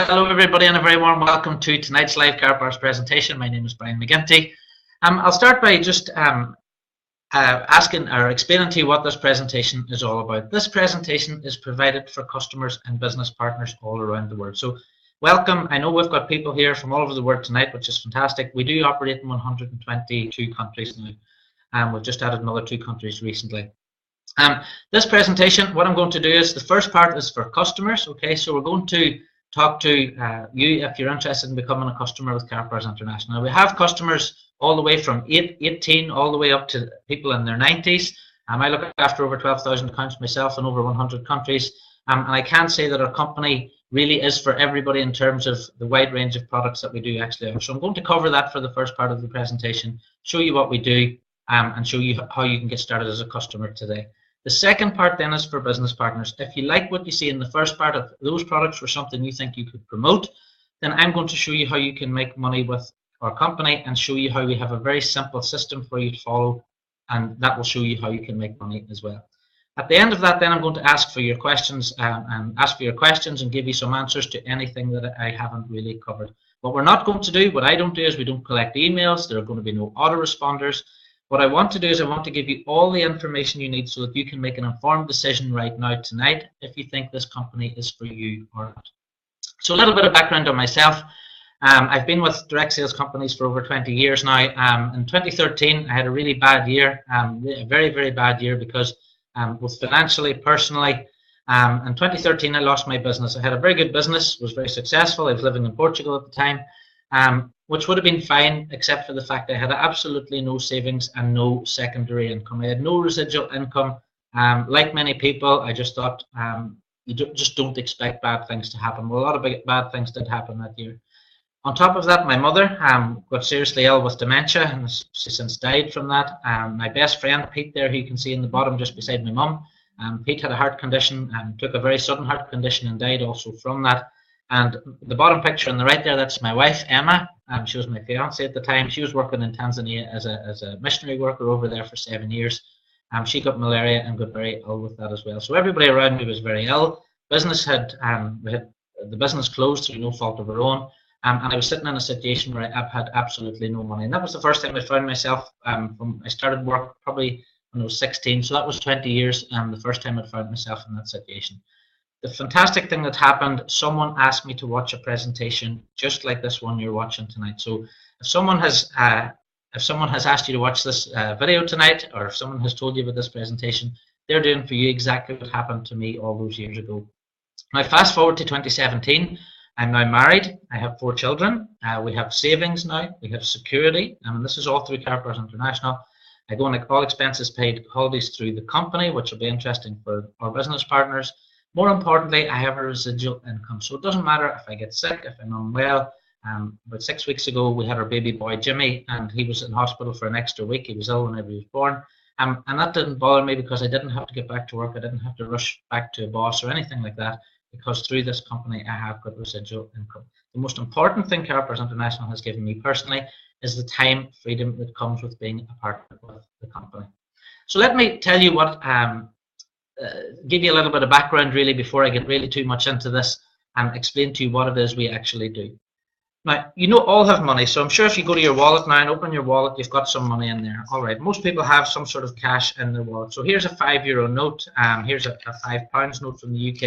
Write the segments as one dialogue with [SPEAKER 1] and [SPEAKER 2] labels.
[SPEAKER 1] Hello everybody and a very warm welcome to tonight's live Karatbars presentation. My name is Brian McGinty. I'll start by just asking or explaining to you what this presentation is all about. This presentation is provided for customers and business partners all around the world. So welcome. I know we've got people here from all over the world tonight, which is fantastic. We do operate in 122 countries now. We've just added another 2 countries recently. This presentation, what I'm going to do is the first part is for customers. Okay, so we're going to talk to you if you're interested in becoming a customer with Karatbars International. Now, we have customers all the way from 18 all the way up to people in their 90s. I look after over 12,000 accounts myself in over 100 countries, and I can say that our company really is for everybody in terms of the wide range of products that we do actually have. So I'm going to cover that for the first part of the presentation, show you what we do, and show you how you can get started as a customer today. The second part then is for business partners. If you like what you see in the first part, of those products were something you think you could promote, then I'm going to show you how you can make money with our company and show you how we have a very simple system for you to follow, and that will show you how you can make money as well. At the end of that, then I'm going to ask for your questions and give you some answers to anything that I haven't really covered. What we're not going to do, what I don't do, is we don't collect emails. There are going to be no autoresponders. What I want to do is I want to give you all the information you need so that you can make an informed decision right now tonight if you think this company is for you or not. So a little bit of background on myself. I've been with direct sales companies for over 20 years now. In 2013, I had a really bad year, a very, very bad year because both financially, personally. In 2013, I lost my business. I had a very good business, was very successful. I was living in Portugal at the time. Which would have been fine except for the fact I had absolutely no savings and no secondary income. I had no residual income. Like many people, I just thought you just don't expect bad things to happen. Well, a lot of bad things did happen that year. On top of that, my mother got seriously ill with dementia and she since died from that. My best friend, Pete, there, who you can see in the bottom just beside my mum, Pete had a heart condition and took a very sudden heart condition and died also from that. And the bottom picture on the right there, that's my wife, Emma. She was my fiance at the time. She was working in Tanzania as a missionary worker over there for 7 years. She got malaria and got very ill with that as well. So everybody around me was very ill. Business the business closed through no fault of her own. And I was sitting in a situation where I had absolutely no money. And that was the first time I found myself, I started work probably when I was 16. So that was 20 years, the first time I found myself in that situation. The fantastic thing that happened, someone asked me to watch a presentation just like this one you're watching tonight. So if someone has asked you to watch this video tonight, or if someone has told you about this presentation, they're doing for you exactly what happened to me all those years ago. Now fast forward to 2017, I'm now married, I have 4 children, we have savings now, we have security, and this is all through Karatbars International. I go on all expenses paid holidays through the company, which will be interesting for our business partners. More importantly, I have a residual income. So it doesn't matter if I get sick, if I'm unwell. About 6 weeks ago, we had our baby boy, Jimmy, and he was in hospital for an extra week. He was ill whenever he was born. And that didn't bother me because I didn't have to get back to work. I didn't have to rush back to a boss or anything like that because through this company, I have got residual income. The most important thing Karatbars International has given me personally is the time freedom that comes with being a partner with the company. So let me tell you what... give you a little bit of background really before I get really too much into this and explain to you what it is we actually do. Now, you know all have money, so I'm sure if you go to your wallet now and open your wallet, you've got some money in there. All right, most people have some sort of cash in their wallet. So here's a €5 note, here's a £5 note from the UK,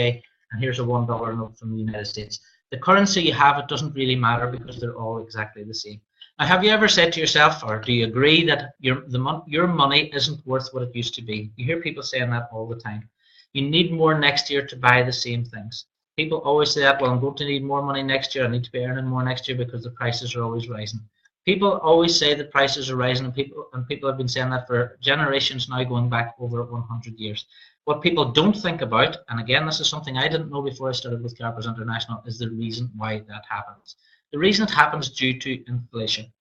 [SPEAKER 1] and here's a $1 note from the United States. The currency you have, it doesn't really matter because they're all exactly the same. Now, have you ever said to yourself, or do you agree that your money isn't worth what it used to be? You hear people saying that all the time. You need more next year to buy the same things. People always say that, well, I'm going to need more money next year. I need to be earning more next year because the prices are always rising. People always say that prices are rising, and people have been saying that for generations now, going back over 100 years. What people don't think about, and again, this is something I didn't know before I started with Karatbars International, is the reason why that happens. The reason it happens is due to inflation.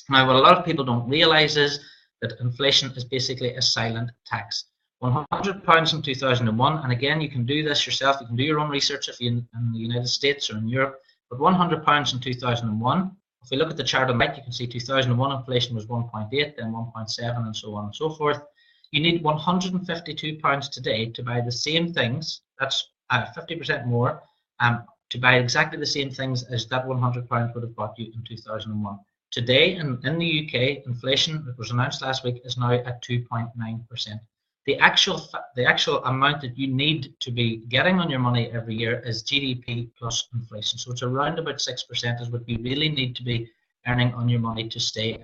[SPEAKER 1] Now, what a lot of people don't realize is that inflation is basically a silent tax. £100 in 2001, and again, you can do this yourself. You can do your own research if you're in the United States or in Europe. But £100 in 2001, if we look at the chart on the right, you can see 2001 inflation was 1.8, then 1.7, and so on and so forth. You need £152 today to buy the same things. That's 50% more to buy exactly the same things as that £100 would have bought you in 2001. Today, in the UK, inflation that was announced last week is now at 2.9%. The actual amount that you need to be getting on your money every year is GDP plus inflation. So it's around about 6% is what you really need to be earning on your money to stay.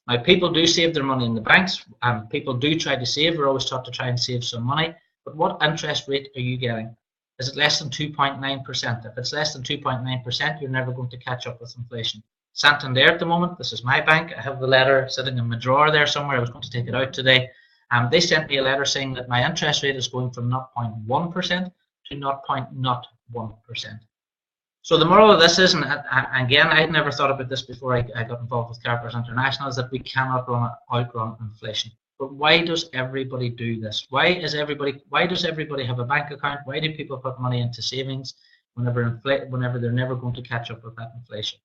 [SPEAKER 1] Now, people do save their money in the banks, and people do try to save. We're always taught to try and save some money. But what interest rate are you getting? Is it less than 2.9%? If it's less than 2.9%, you're never going to catch up with inflation. Santander at the moment, this is my bank. I have the letter sitting in my drawer there somewhere. I was going to take it out today. They sent me a letter saying that my interest rate is going from 0.1% to 0.01%. So the moral of this is, and again, I had never thought about this before I got involved with Karatbars International, is that we cannot outrun inflation. But why does everybody do this? Why does everybody have a bank account? Why do people put money into savings whenever they're never going to catch up with that inflation?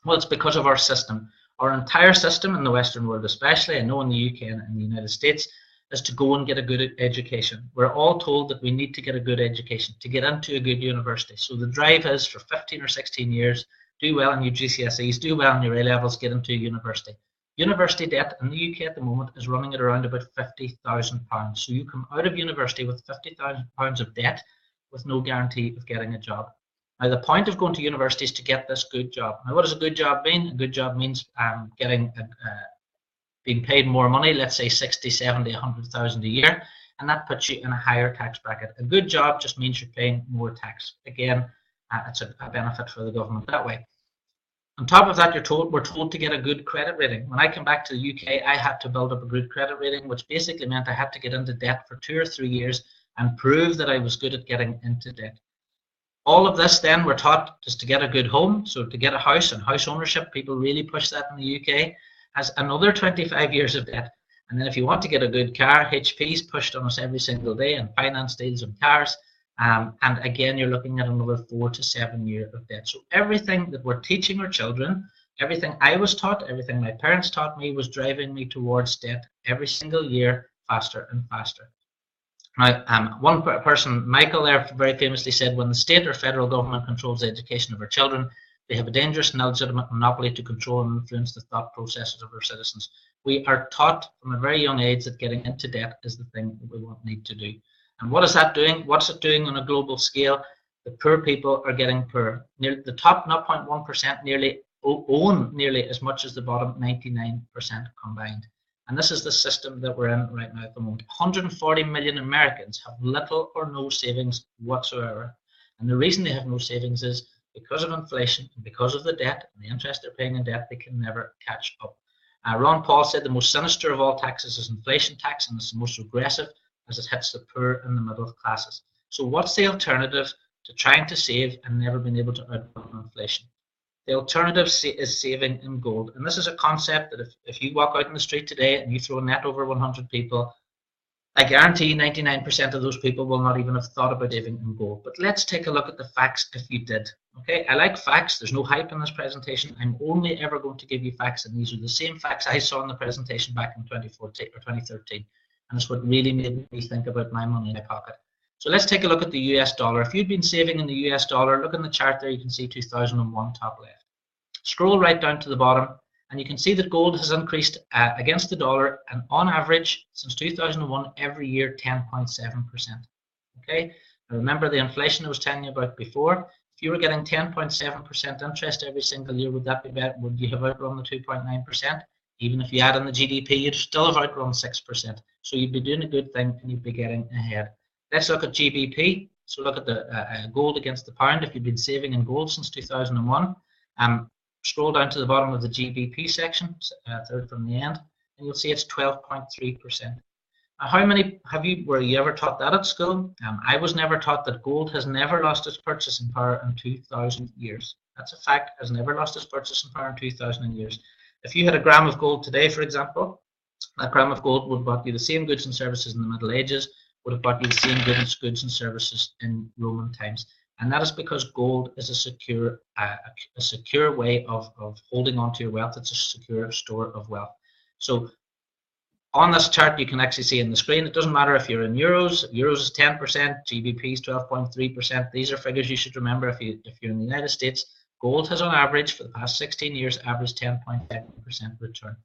[SPEAKER 1] Well, it's because of our system. Our entire system in the Western world, especially, I know in the UK and in the United States, is to go and get a good education. We're all told that we need to get a good education to get into a good university. So the drive is for 15 or 16 years, do well in your GCSEs, do well in your A-levels, get into a university. University debt in the UK at the moment is running at around about £50,000. So you come out of university with £50,000 of debt with no guarantee of getting a job. Now, the point of going to university is to get this good job. Now, what does a good job mean? A good job means being paid more money, let's say 60, 70, 100,000 a year, and that puts you in a higher tax bracket. A good job just means you're paying more tax. Again, it's a benefit for the government that way. On top of that, we're told to get a good credit rating. When I came back to the UK, I had to build up a good credit rating, which basically meant I had to get into debt for 2 or 3 years and prove that I was good at getting into debt. All of this then we're taught is to get a good home. So to get a house and house ownership, people really push that in the UK, as another 25 years of debt. And then if you want to get a good car, HP's pushed on us every single day and finance deals on cars. And again, you're looking at another 4 to 7 years of debt. So everything that we're teaching our children, everything I was taught, everything my parents taught me was driving me towards debt every single year, faster and faster. Now, one person, Michael, there very famously said, when the state or federal government controls the education of our children, they have a dangerous and illegitimate monopoly to control and influence the thought processes of our citizens. We are taught from a very young age that getting into debt is the thing that we need to do. And what is that doing? What's it doing on a global scale? The poor people are getting poorer. The top 0.1% nearly own nearly as much as the bottom 99% combined. And this is the system that we're in right now at the moment. 140 million Americans have little or no savings whatsoever. And the reason they have no savings is because of inflation, and because of the debt and the interest they're paying in debt, they can never catch up. Ron Paul said the most sinister of all taxes is inflation tax, and it's the most regressive as it hits the poor and the middle classes. So what's the alternative to trying to save and never being able to outrun inflation? The alternative is saving in gold. And this is a concept that if you walk out in the street today and you throw a net over 100 people, I guarantee 99% of those people will not even have thought about saving in gold. But let's take a look at the facts if you did. Okay, I like facts. There's no hype in this presentation. I'm only ever going to give you facts, and these are the same facts I saw in the presentation back in 2014 or 2013. And it's what really made me think about my money in my pocket. So let's take a look at the US dollar. If you'd been saving in the US dollar, look in the chart there, you can see 2001 top left. Scroll right down to the bottom, and you can see that gold has increased against the dollar, and on average, since 2001, every year, 10.7%. Okay, now remember the inflation I was telling you about before. If you were getting 10.7% interest every single year, would that be better? Would you have outrun the 2.9%? Even if you add in the GDP, you'd still have outrun 6%. So you'd be doing a good thing, and you'd be getting ahead. Let's look at GBP. So look at the gold against the pound. If you've been saving in gold since 2001, scroll down to the bottom of the GBP section, third from the end, and you'll see it's 12.3%. How many were you ever taught that at school? I was never taught that gold has never lost its purchasing power in 2,000 years. That's a fact. Has never lost its purchasing power in 2,000 years. If you had a gram of gold today, for example, that gram of gold would have bought you the same goods and services in the Middle Ages, would have bought you the same goods and services in Roman times. And that is because gold is a secure way of holding on to your wealth. It's a secure store of wealth. So On this chart, you can actually see in the screen, it doesn't matter if you're in euros. Euros is 10%, GBP is 12.3%. These are figures you should remember if you're in the United States. Gold has on average for the past 16 years averaged 10.7% return.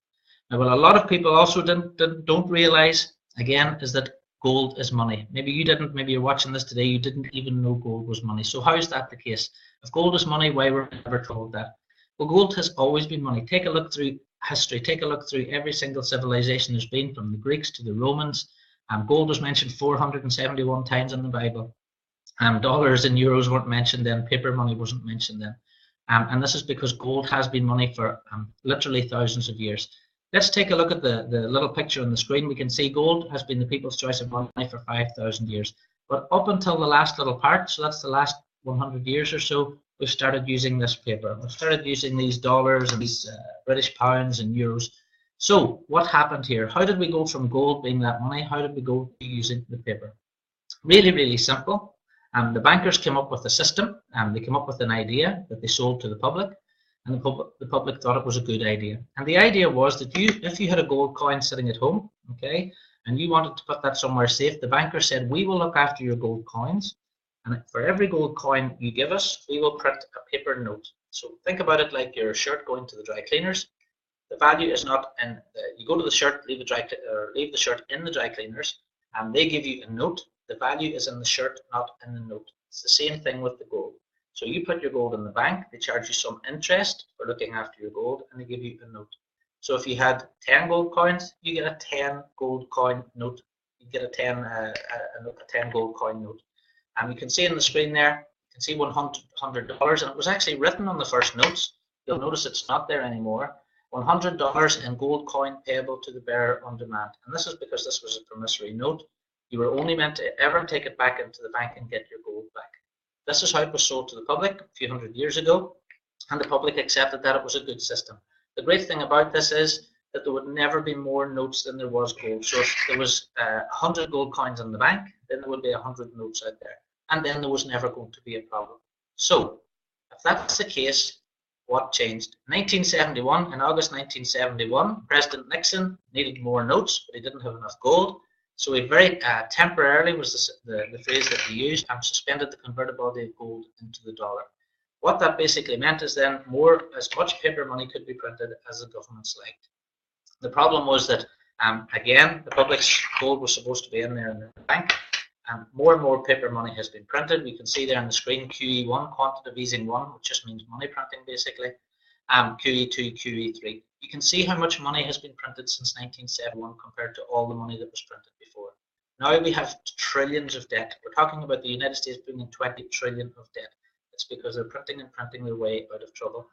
[SPEAKER 1] Now, what a lot of people also don't realize, again, is that gold is money. Maybe you didn't, maybe you're watching this today, you didn't even know gold was money. So how is that the case? If gold is money, why were we never told that? Well, gold has always been money. Take a look through history. Take a look through every single civilization there's been, from the Greeks to the Romans. Gold was mentioned 471 times in the Bible. Dollars and euros weren't mentioned then. Paper money wasn't mentioned then. And this is because gold has been money for literally thousands of years. Let's take a look at the little picture on the screen. We can see gold has been the people's choice of money for 5,000 years. But up until the last little part, so that's the last 100 years or so, we've started using this paper. We've started using these dollars and these British pounds and euros. So what happened here? How did we go from gold being that money? How did we go to using the paper? Really, really simple. The bankers came up with a system, and they came up with an idea that they sold to the public, and the public thought it was a good idea. And the idea was that if you had a gold coin sitting at home, okay, and you wanted to put that somewhere safe, the banker said, we will look after your gold coins, and for every gold coin you give us, we will print a paper note. So think about it like your shirt going to the dry cleaners. The value is not in you go to the shirt, leave the shirt in the dry cleaners, and they give you a note. The value is in the shirt, not in the note. It's the same thing with the gold. So you put your gold in the bank, they charge you some interest for looking after your gold, and they give you a note. So if you had 10 gold coins, you get a 10 gold coin note. You get a 10 gold coin note. And you can see on the screen there, you can see $100, and it was actually written on the first notes. You'll notice it's not there anymore. $100 in gold coin payable to the bearer on demand. And this is because this was a promissory note. You were only meant to ever take it back into the bank and get your gold back. This is how it was sold to the public a few hundred years ago, and the public accepted that it was a good system. The great thing about this is that there would never be more notes than there was gold. So if there was 100 gold coins in the bank, then there would be 100 notes out there, and then there was never going to be a problem. So if that's the case, what changed? In 1971, in August 1971, President Nixon needed more notes, but he didn't have enough gold. So he very temporarily, was the phrase that he used, suspended the convertibility of gold into the dollar. What that basically meant is then as much paper money could be printed as the governments liked. The problem was that, again, the public's gold was supposed to be in there in the bank. More and more paper money has been printed. We can see there on the screen QE1, quantitative easing 1, which just means money printing basically, QE2, QE3. You can see how much money has been printed since 1971 compared to all the money that was printed before. Now we have trillions of debt. We're talking about the United States bringing 20 trillion of debt. It's because they're printing their way out of trouble.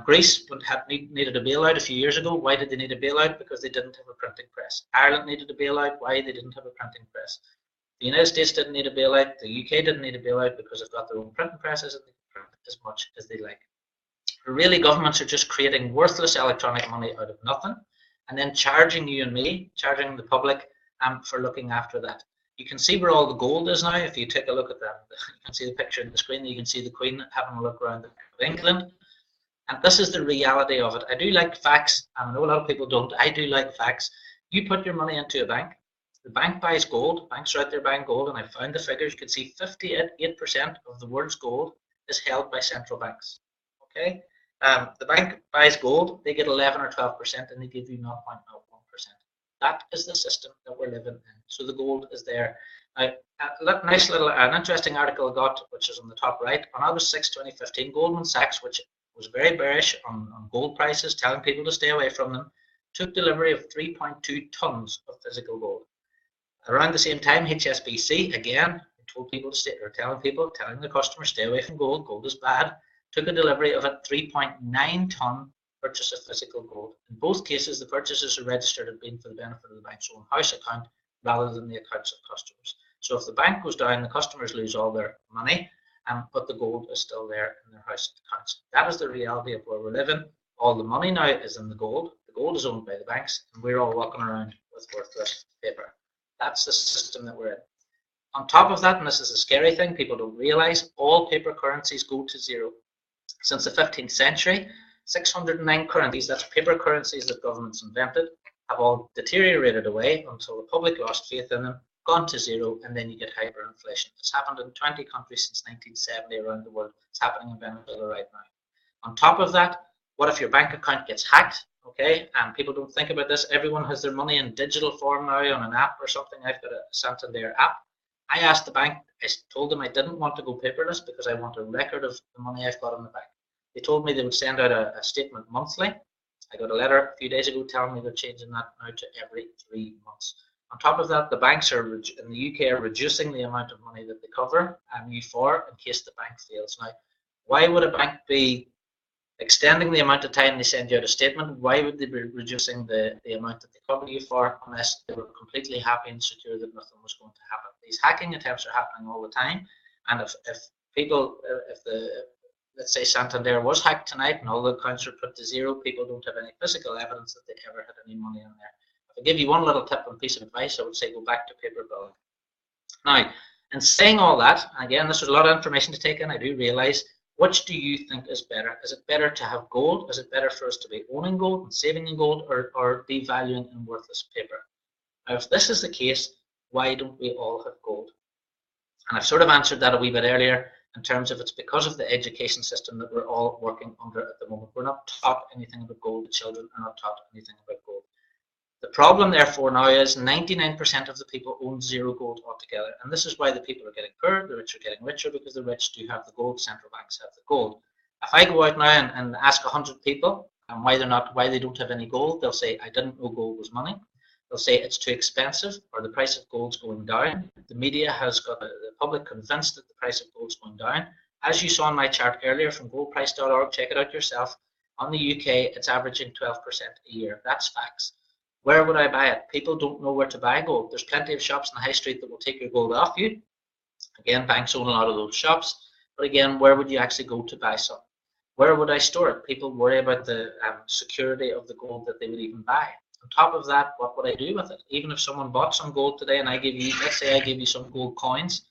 [SPEAKER 1] Greece needed a bailout a few years ago. Why did they need a bailout? Because they didn't have a printing press. Ireland needed a bailout. Why? They didn't have a printing press. The United States didn't need a bailout. The UK didn't need a bailout because they've got their own printing presses and they can print as much as they like. Really, governments are just creating worthless electronic money out of nothing and then charging you and me, charging the public for looking after that. You can see where all the gold is now. If you take a look at that, you can see the picture on the screen. You can see the Queen having a look around the Bank of England. And this is the reality of it. I do like facts, and I know a lot of people don't. I do like facts. You put your money into a bank. The bank buys gold. Banks are out there buying gold, and I found the figures. You can see 58% of the world's gold is held by central banks. Okay. The bank buys gold, they get 11 or 12%, and they give you 0.01%. That is the system that we're living in. So the gold is there. Now, an interesting article I got, which is on the top right, on August 6, 2015, Goldman Sachs, which was very bearish on gold prices, telling people to stay away from them, took delivery of 3.2 tons of physical gold. Around the same time, HSBC, again, told people to stay, or telling the customers, stay away from gold, gold is bad, took a delivery of a 3.9-ton purchase of physical gold. In both cases, the purchases are registered as being for the benefit of the bank's own house account rather than the accounts of customers. So if the bank goes down, the customers lose all their money, but the gold is still there in their house accounts. That is the reality of where we're living. All the money now is in the gold. The gold is owned by the banks, and we're all walking around with worthless paper. That's the system that we're in. On top of that, and this is a scary thing, people don't realize, all paper currencies go to zero. Since the 15th century, 609 currencies, that's paper currencies that governments invented, have all deteriorated away until the public lost faith in them, gone to zero, and then you get hyperinflation. It's happened in 20 countries since 1970 around the world. It's happening in Venezuela right now. On top of that, what if your bank account gets hacked? Okay, and people don't think about this. Everyone has their money in digital form now on an app or something. I've got a Santander app. I asked the bank, I told them I didn't want to go paperless because I want a record of the money I've got in the bank. They told me they would send out a statement monthly. I got a letter a few days ago telling me they're changing that now to every 3 months. On top of that, the banks are in the UK are reducing the amount of money that they cover you for in case the bank fails. Now, why would a bank be extending the amount of time they send you out a statement? Why would they be reducing the amount that they cover you for unless they were completely happy and secure that nothing was going to happen? These hacking attempts are happening all the time, and if let's say Santander was hacked tonight and all the accounts are put to zero, people don't have any physical evidence that they ever had any money in there. If I give you one little tip and piece of advice, I would say go back to paper billing. Now, in saying all that, again, this is a lot of information to take in, I do realize. Which do you think is better? Is it better to have gold? Is it better for us to be owning gold and saving in gold, or devaluing in worthless paper? Now, if this is the case, why don't we all have gold? And I've sort of answered that a wee bit earlier in terms of it's because of the education system that we're all working under at the moment. We're not taught anything about gold. The children are not taught anything about gold. The problem, therefore, now is 99% of the people own zero gold altogether. And this is why the people are getting poorer, the rich are getting richer, because the rich do have the gold, central banks have the gold. If I go out now and ask 100 people why they don't have any gold, they'll say, I didn't know gold was money. They'll say it's too expensive, or the price of gold's going down. The media has got the public convinced that the price of gold's going down. As you saw in my chart earlier from goldprice.org, check it out yourself. On the UK, it's averaging 12% a year. That's facts. Where would I buy it? People don't know where to buy gold. There's plenty of shops in the high street that will take your gold off you. Again, banks own a lot of those shops. But again, where would you actually go to buy some? Where would I store it? People worry about the security of the gold that they would even buy. On top of that, what would I do with it? Even if someone bought some gold today and I give you, let's say I give you some gold coins,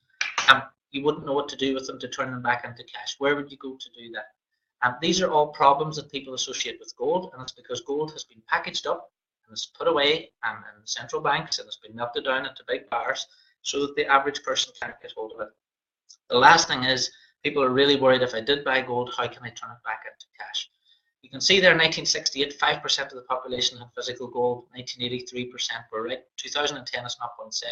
[SPEAKER 1] you wouldn't know what to do with them to turn them back into cash. Where would you go to do that? These are all problems that people associate with gold, and it's because gold has been packaged up and it's put away in central banks, and it's been melted down into big bars so that the average person can't get hold of it. The last thing is, people are really worried, if I did buy gold, how can I turn it back into cash? You can see there in 1968, 5% of the population had physical gold. 1983% were right. 2010 is 0.7.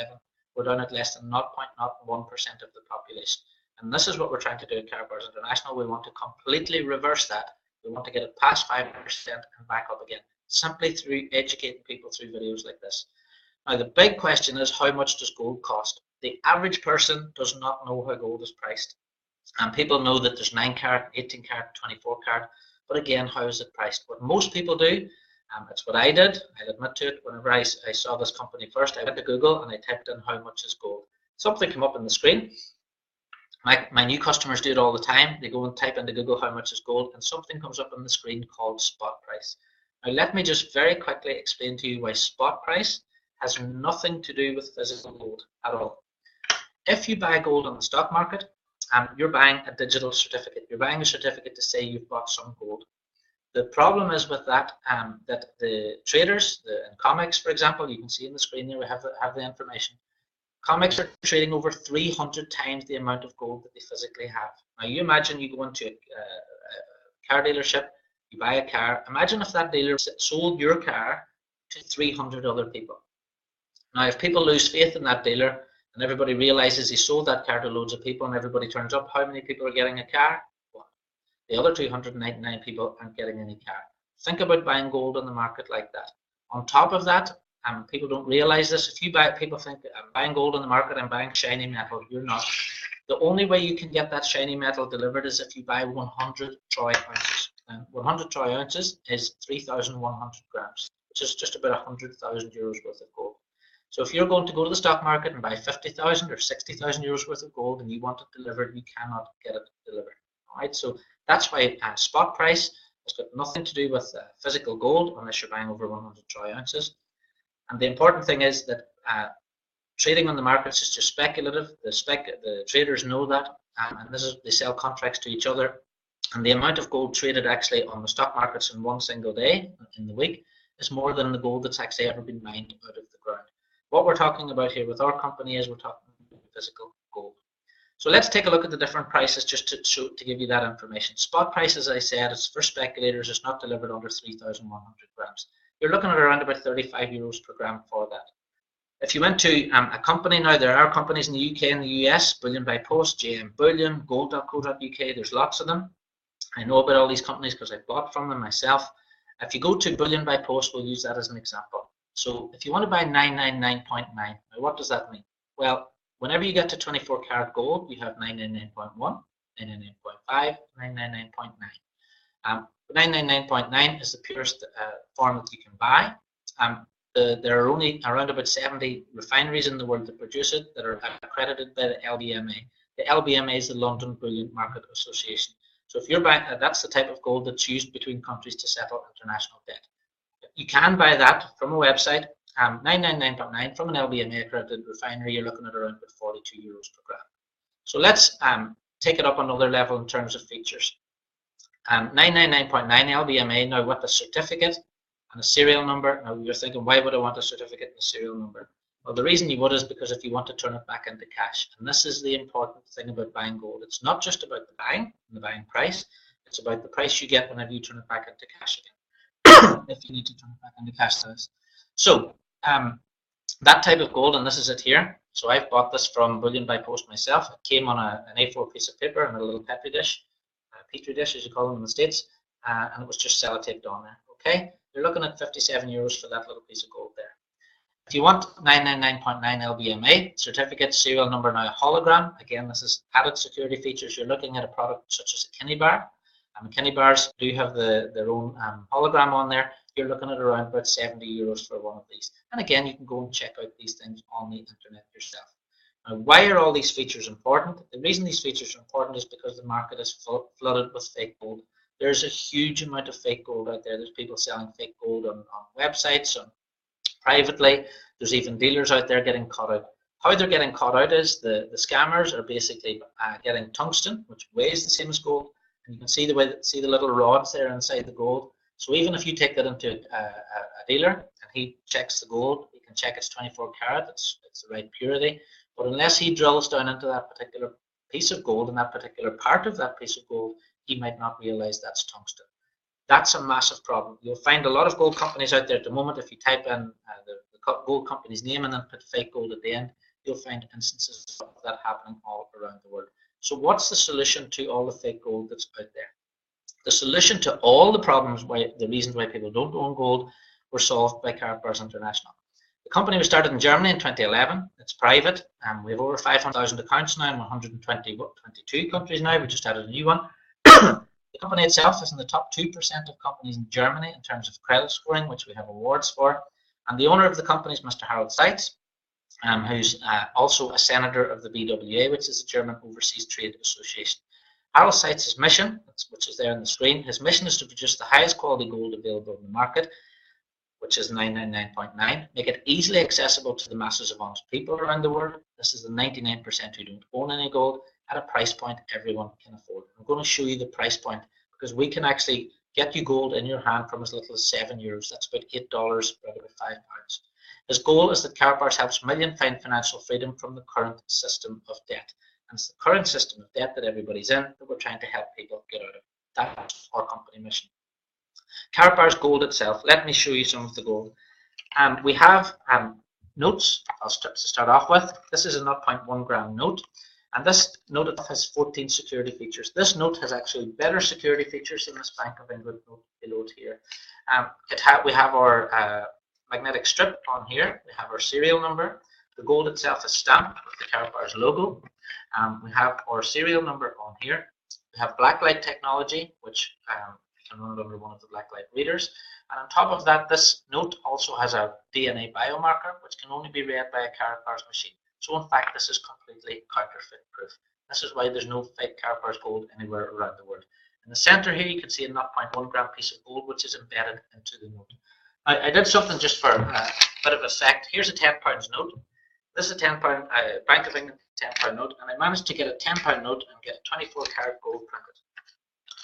[SPEAKER 1] We're down at less than 0.01% of the population. And this is what we're trying to do at Karatbars International. We want to completely reverse that. We want to get it past 5% and back up again, simply through educating people through videos like this. Now, the big question is, how much does gold cost? The average person does not know how gold is priced. And people know that there's 9 carat, 18 carat, 24 carat. But again, how is it priced? What most people do, it's what I did, I'll admit to it, whenever I saw this company first, I went to Google and I typed in how much is gold. Something came up on the screen. My new customers do it all the time. They go and type into Google how much is gold, and something comes up on the screen called spot price. Now let me just very quickly explain to you why spot price has nothing to do with physical gold at all. If you buy gold on the stock market, you're buying a digital certificate. You're buying a certificate to say you've bought some gold. The problem is with that, that the traders, in COMEX, for example, you can see in the screen here, we have the information. COMEX are trading over 300 times the amount of gold that they physically have. Now you imagine you go into a car dealership, you buy a car. Imagine if that dealer sold your car to 300 other people. Now if people lose faith in that dealer, and everybody realizes he sold that car to loads of people and everybody turns up, how many people are getting a car? One. The other 299 people aren't getting any car. Think about buying gold on the market like that. On top of that, people don't realize this. If you buy, people think I'm buying gold on the market, I'm buying shiny metal. You're not. The only way you can get that shiny metal delivered is if you buy 100 troy ounces. 100 troy ounces is 3,100 grams, which is just about 100,000 euros worth of gold. So if you're going to go to the stock market and buy 50,000 or 60,000 euros worth of gold and you want it delivered, you cannot get it delivered. All right, so that's why spot price has got nothing to do with physical gold unless you're buying over 100 troy ounces. And the important thing is that trading on the markets is just speculative. The traders know that, and they sell contracts to each other. And the amount of gold traded actually on the stock markets in one single day in the week is more than the gold that's actually ever been mined out of the ground. What we're talking about here with our company is we're talking about physical gold. So let's take a look at the different prices just to give you that information. Spot price, as I said, is for speculators. It's not delivered under 3,100 grams. You're looking at around about 35 euros per gram for that. If you went to a company now, there are companies in the UK and the US, Bullion by Post, JM Bullion, Gold.co.uk, there's lots of them. I know about all these companies because I bought from them myself. If you go to Bullion by Post, we'll use that as an example. So if you want to buy 999.9, now what does that mean? Well, whenever you get to 24 karat gold, you have 999.1, 999.5, 999.9. 999.9 is the purest form that you can buy. There are only around about 70 refineries in the world that produce it that are accredited by the LBMA. The LBMA is the London Bullion Market Association. So if you're buying, that's the type of gold that's used between countries to settle international debt. You can buy that from a website, 999.9 from an LBMA accredited refinery. You're looking at around about 42 euros per gram. So let's take it up another level in terms of features. 999.9 LBMA now with a certificate and a serial number. Now you're thinking, why would I want a certificate and a serial number? Well, the reason you would is because if you want to turn it back into cash, and this is the important thing about buying gold. It's not just about the buying and the buying price. It's about the price you get whenever you turn it back into cash again. If you need to turn it back into cash, that is. So that type of gold, and this is it here. So I've bought this from Bullion by Post myself. It came on an A4 piece of paper and a little petri dish as you call them in the States, and it was just sellotaped on there. Okay, you're looking at 57 euros for that little piece of gold there. If you want 999.9 LBMA certificate, serial number, now a hologram. Again, this is added security features. You're looking at a product such as a Kinney bar. Kinney bars do have their own hologram on there. You're looking at around about 70 euros for one of these. And again, you can go and check out these things on the internet yourself. Now, why are all these features important? The reason these features are important is because the market is flooded with fake gold. There's a huge amount of fake gold out there. There's people selling fake gold on websites, privately. There's even dealers out there getting caught out. How they're getting caught out is the scammers are basically getting tungsten, which weighs the same as gold, and you can see the little rods there inside the gold. So even if you take that into a dealer and he checks the gold, he can check it's 24 karat, it's the right purity. But unless he drills down into that particular piece of gold and that particular part of that piece of gold, he might not realize that's tungsten. That's a massive problem. You'll find a lot of gold companies out there at the moment. If you type in the gold company's name and then put fake gold at the end, you'll find instances of that happening all around the world. So what's the solution to all the fake gold that's out there? The solution to all the problems, the reasons why people don't own gold, were solved by Karatbars International. The company was started in Germany in 2011. It's private. We have over 500,000 accounts now in 122 countries now. We just added a new one. The company itself is in the top 2% of companies in Germany in terms of credit scoring, which we have awards for. And the owner of the company is Mr. Harold Seitz, who's also a senator of the BWA, which is the German Overseas Trade Association. Harold Seitz's mission, which is there on the screen, his mission is to produce the highest quality gold available in the market, which is 999.9, make it easily accessible to the masses of honest people around the world. This is the 99% who don't own any gold, at a price point everyone can afford. I'm going to show you the price point because we can actually get you gold in your hand from as little as €7. That's about $8, about £5. His goal is that Karatbars helps millions find financial freedom from the current system of debt. And it's the current system of debt that everybody's in that we're trying to help people get out of. That's our company mission. Karatbars gold itself, let me show you some of the gold. We have notes. I'll start off with. This is a 0.1 gram note. And this note has 14 security features. This note has actually better security features than this Bank of England note below it here. We have our magnetic strip on here. We have our serial number. The gold itself is stamped with the Karatbars logo. We have our serial number on here. We have blacklight technology, which can run under one of the blacklight readers. And on top of that, this note also has a DNA biomarker, which can only be read by a Karatbars machine. So in fact, this is completely counterfeit proof. This is why there's no fake Karatbars gold anywhere around the world. In the center here, you can see a 0.1 gram piece of gold, which is embedded into the note. I did something just for a bit of effect. Here's a £10 note. This is a £10 Bank of England £10 note, and I managed to get a £10 note and get a 24 karat gold printed.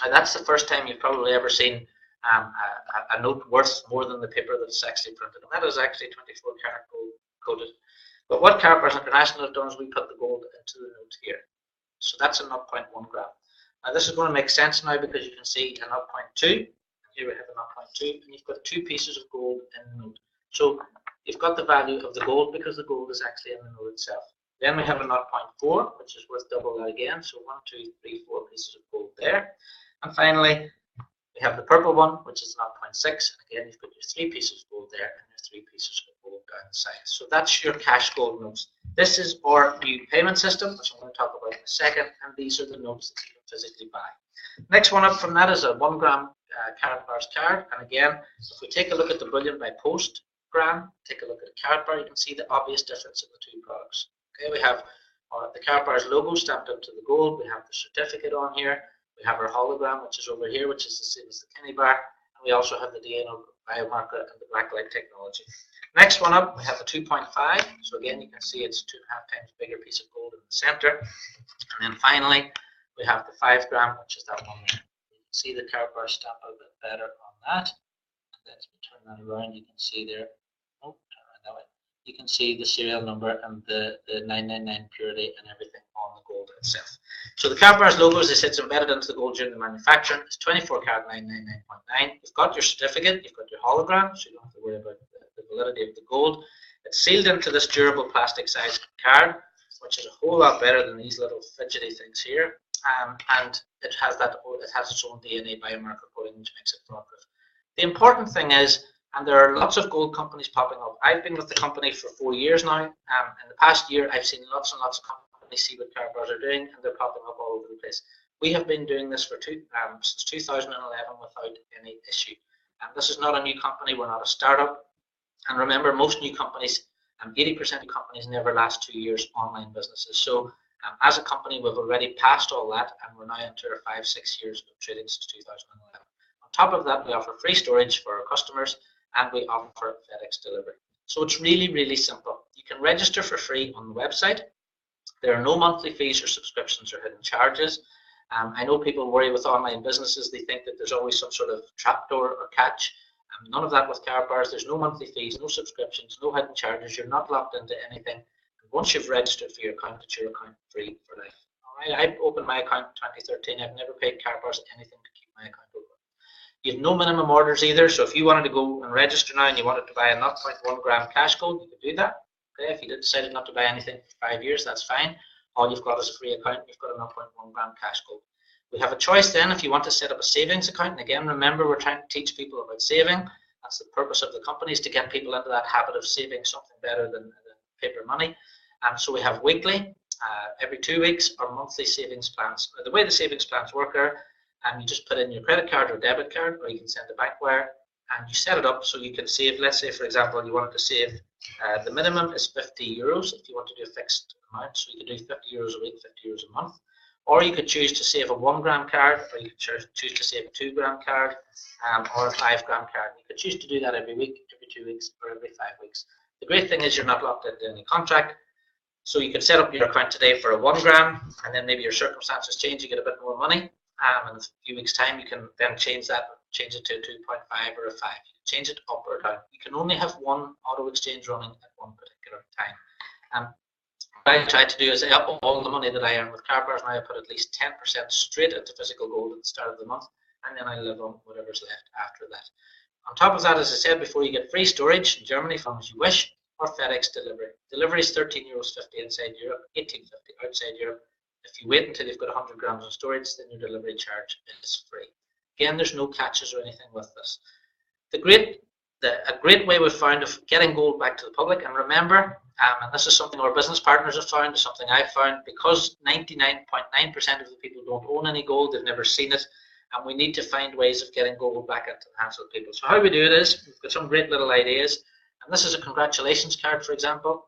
[SPEAKER 1] Now that's the first time you've probably ever seen a note worth more than the paper that's actually printed, and that is actually 24 karat gold coated. But what Karatbars International have done is we put the gold into the note here. So that's a 0.1 gram. Now this is going to make sense now because you can see a 0.2. Here we have a 0.2, and you've got two pieces of gold in the note. So you've got the value of the gold because the gold is actually in the note itself. Then we have a 0.4, which is worth double that again. So 1, 2, 3, 4 pieces of gold there. And finally, we have the purple one, which is 0.6. And again, you've got your 3 pieces of gold there and your 3 pieces of gold down the side. So that's your cash gold notes. This is our new payment system, which I'm going to talk about in a second. And these are the notes that you can physically buy. Next one up from that is a 1 gram Karatbars card. And again, if we take a look at the bullion by post gram, take a look at a Karatbar, you can see the obvious difference in the two products. Okay, we have the Karatbars logo stamped into the gold. We have the certificate on here. We have our hologram, which is over here, which is the same as the Kenny bar. And we also have the DNA biomarker and the blacklight technology. Next one up, we have the 2.5. So again, you can see it's 2.5 times bigger piece of gold in the center. And then finally, we have the 5 gram, which is that one there. You can see the Karatbar stamp a bit better on that. And then if we turn that around, you can see there. Oh, turn around that way. You can see the serial number and the 999 purity and everything on the gold itself. So the Karatbars logo, as I said, is embedded into the gold during the manufacturing. It's 24 karat 999.9. You've got your certificate, you've got your hologram, so you don't have to worry about the validity of the gold. It's sealed into this durable plastic sized card, which is a whole lot better than these little fidgety things here. And it has its own DNA biomarker coding, which makes it fraud-proof. The important thing is, and there are lots of gold companies popping up. I've been with the company for 4 years now. In the past year, I've seen lots and lots of companies see what Karatbars are doing, and they're popping up all over the place. We have been doing this for since 2011 without any issue. And this is not a new company. We're not a startup. And remember, most new companies, 80% of companies never last 2 years online businesses. So as a company, we've already passed all that, and we're now into our 5-6 years of trading since 2011. On top of that, we offer free storage for our customers, and we offer FedEx delivery. So it's really, really simple. You can register for free on the website. There are no monthly fees or subscriptions or hidden charges. I know people worry with online businesses. They think that there's always some sort of trapdoor or catch. None of that with Karatbars. There's no monthly fees, no subscriptions, no hidden charges. You're not locked into anything. And once you've registered for your account, it's your account free for life. All right, I opened my account in 2013. I've never paid Karatbars anything to keep my account open. You have no minimum orders either, so if you wanted to go and register now and you wanted to buy a 0.1 gram cash gold, you could do that. Okay, if you decided not to buy anything for 5 years, that's fine. All you've got is a free account, you've got a 0.1 gram cash gold. We have a choice then if you want to set up a savings account, and again, remember, we're trying to teach people about saving. That's the purpose of the company, is to get people into that habit of saving something better than paper money. So we have weekly, every 2 weeks, or monthly savings plans. The way the savings plans work are, you just put in your credit card or debit card, or you can send a bank wire, and you set it up so you can save. Let's say, for example, you wanted to save, the minimum is 50 euros if you want to do a fixed amount, so you could do 50 euros a week, 50 euros a month. Or you could choose to save a 1 gram card, or you could choose to save a 2 gram card, or a 5 gram card. You could choose to do that every week, every 2 weeks, or every 5 weeks. The great thing is you're not locked into any contract. So you can set up your account today for a 1 gram, and then maybe your circumstances change, you get a bit more money. In a few weeks' time, you can then change it to a 2.5 or a 5. You can change it up or down. You can only have one auto exchange running at one particular time. What I try to do is, all the money that I earn with Karatbars, now I put at least 10% straight into physical gold at the start of the month, and then I live on whatever's left after that. On top of that, as I said before, you get free storage in Germany as long as you wish, or FedEx delivery. Delivery is €13.50 inside Europe, €18.50 outside Europe. If you wait until you've got 100 grams of storage, then your delivery charge is free. Again, there's no catches or anything with this. A great way we've found of getting gold back to the public, and remember, and this is something our business partners have found, it's something I've found, because 99.9% of the people don't own any gold, they've never seen it, and we need to find ways of getting gold back into the hands of people. So how we do it is, we've got some great little ideas, and this is a congratulations card, for example.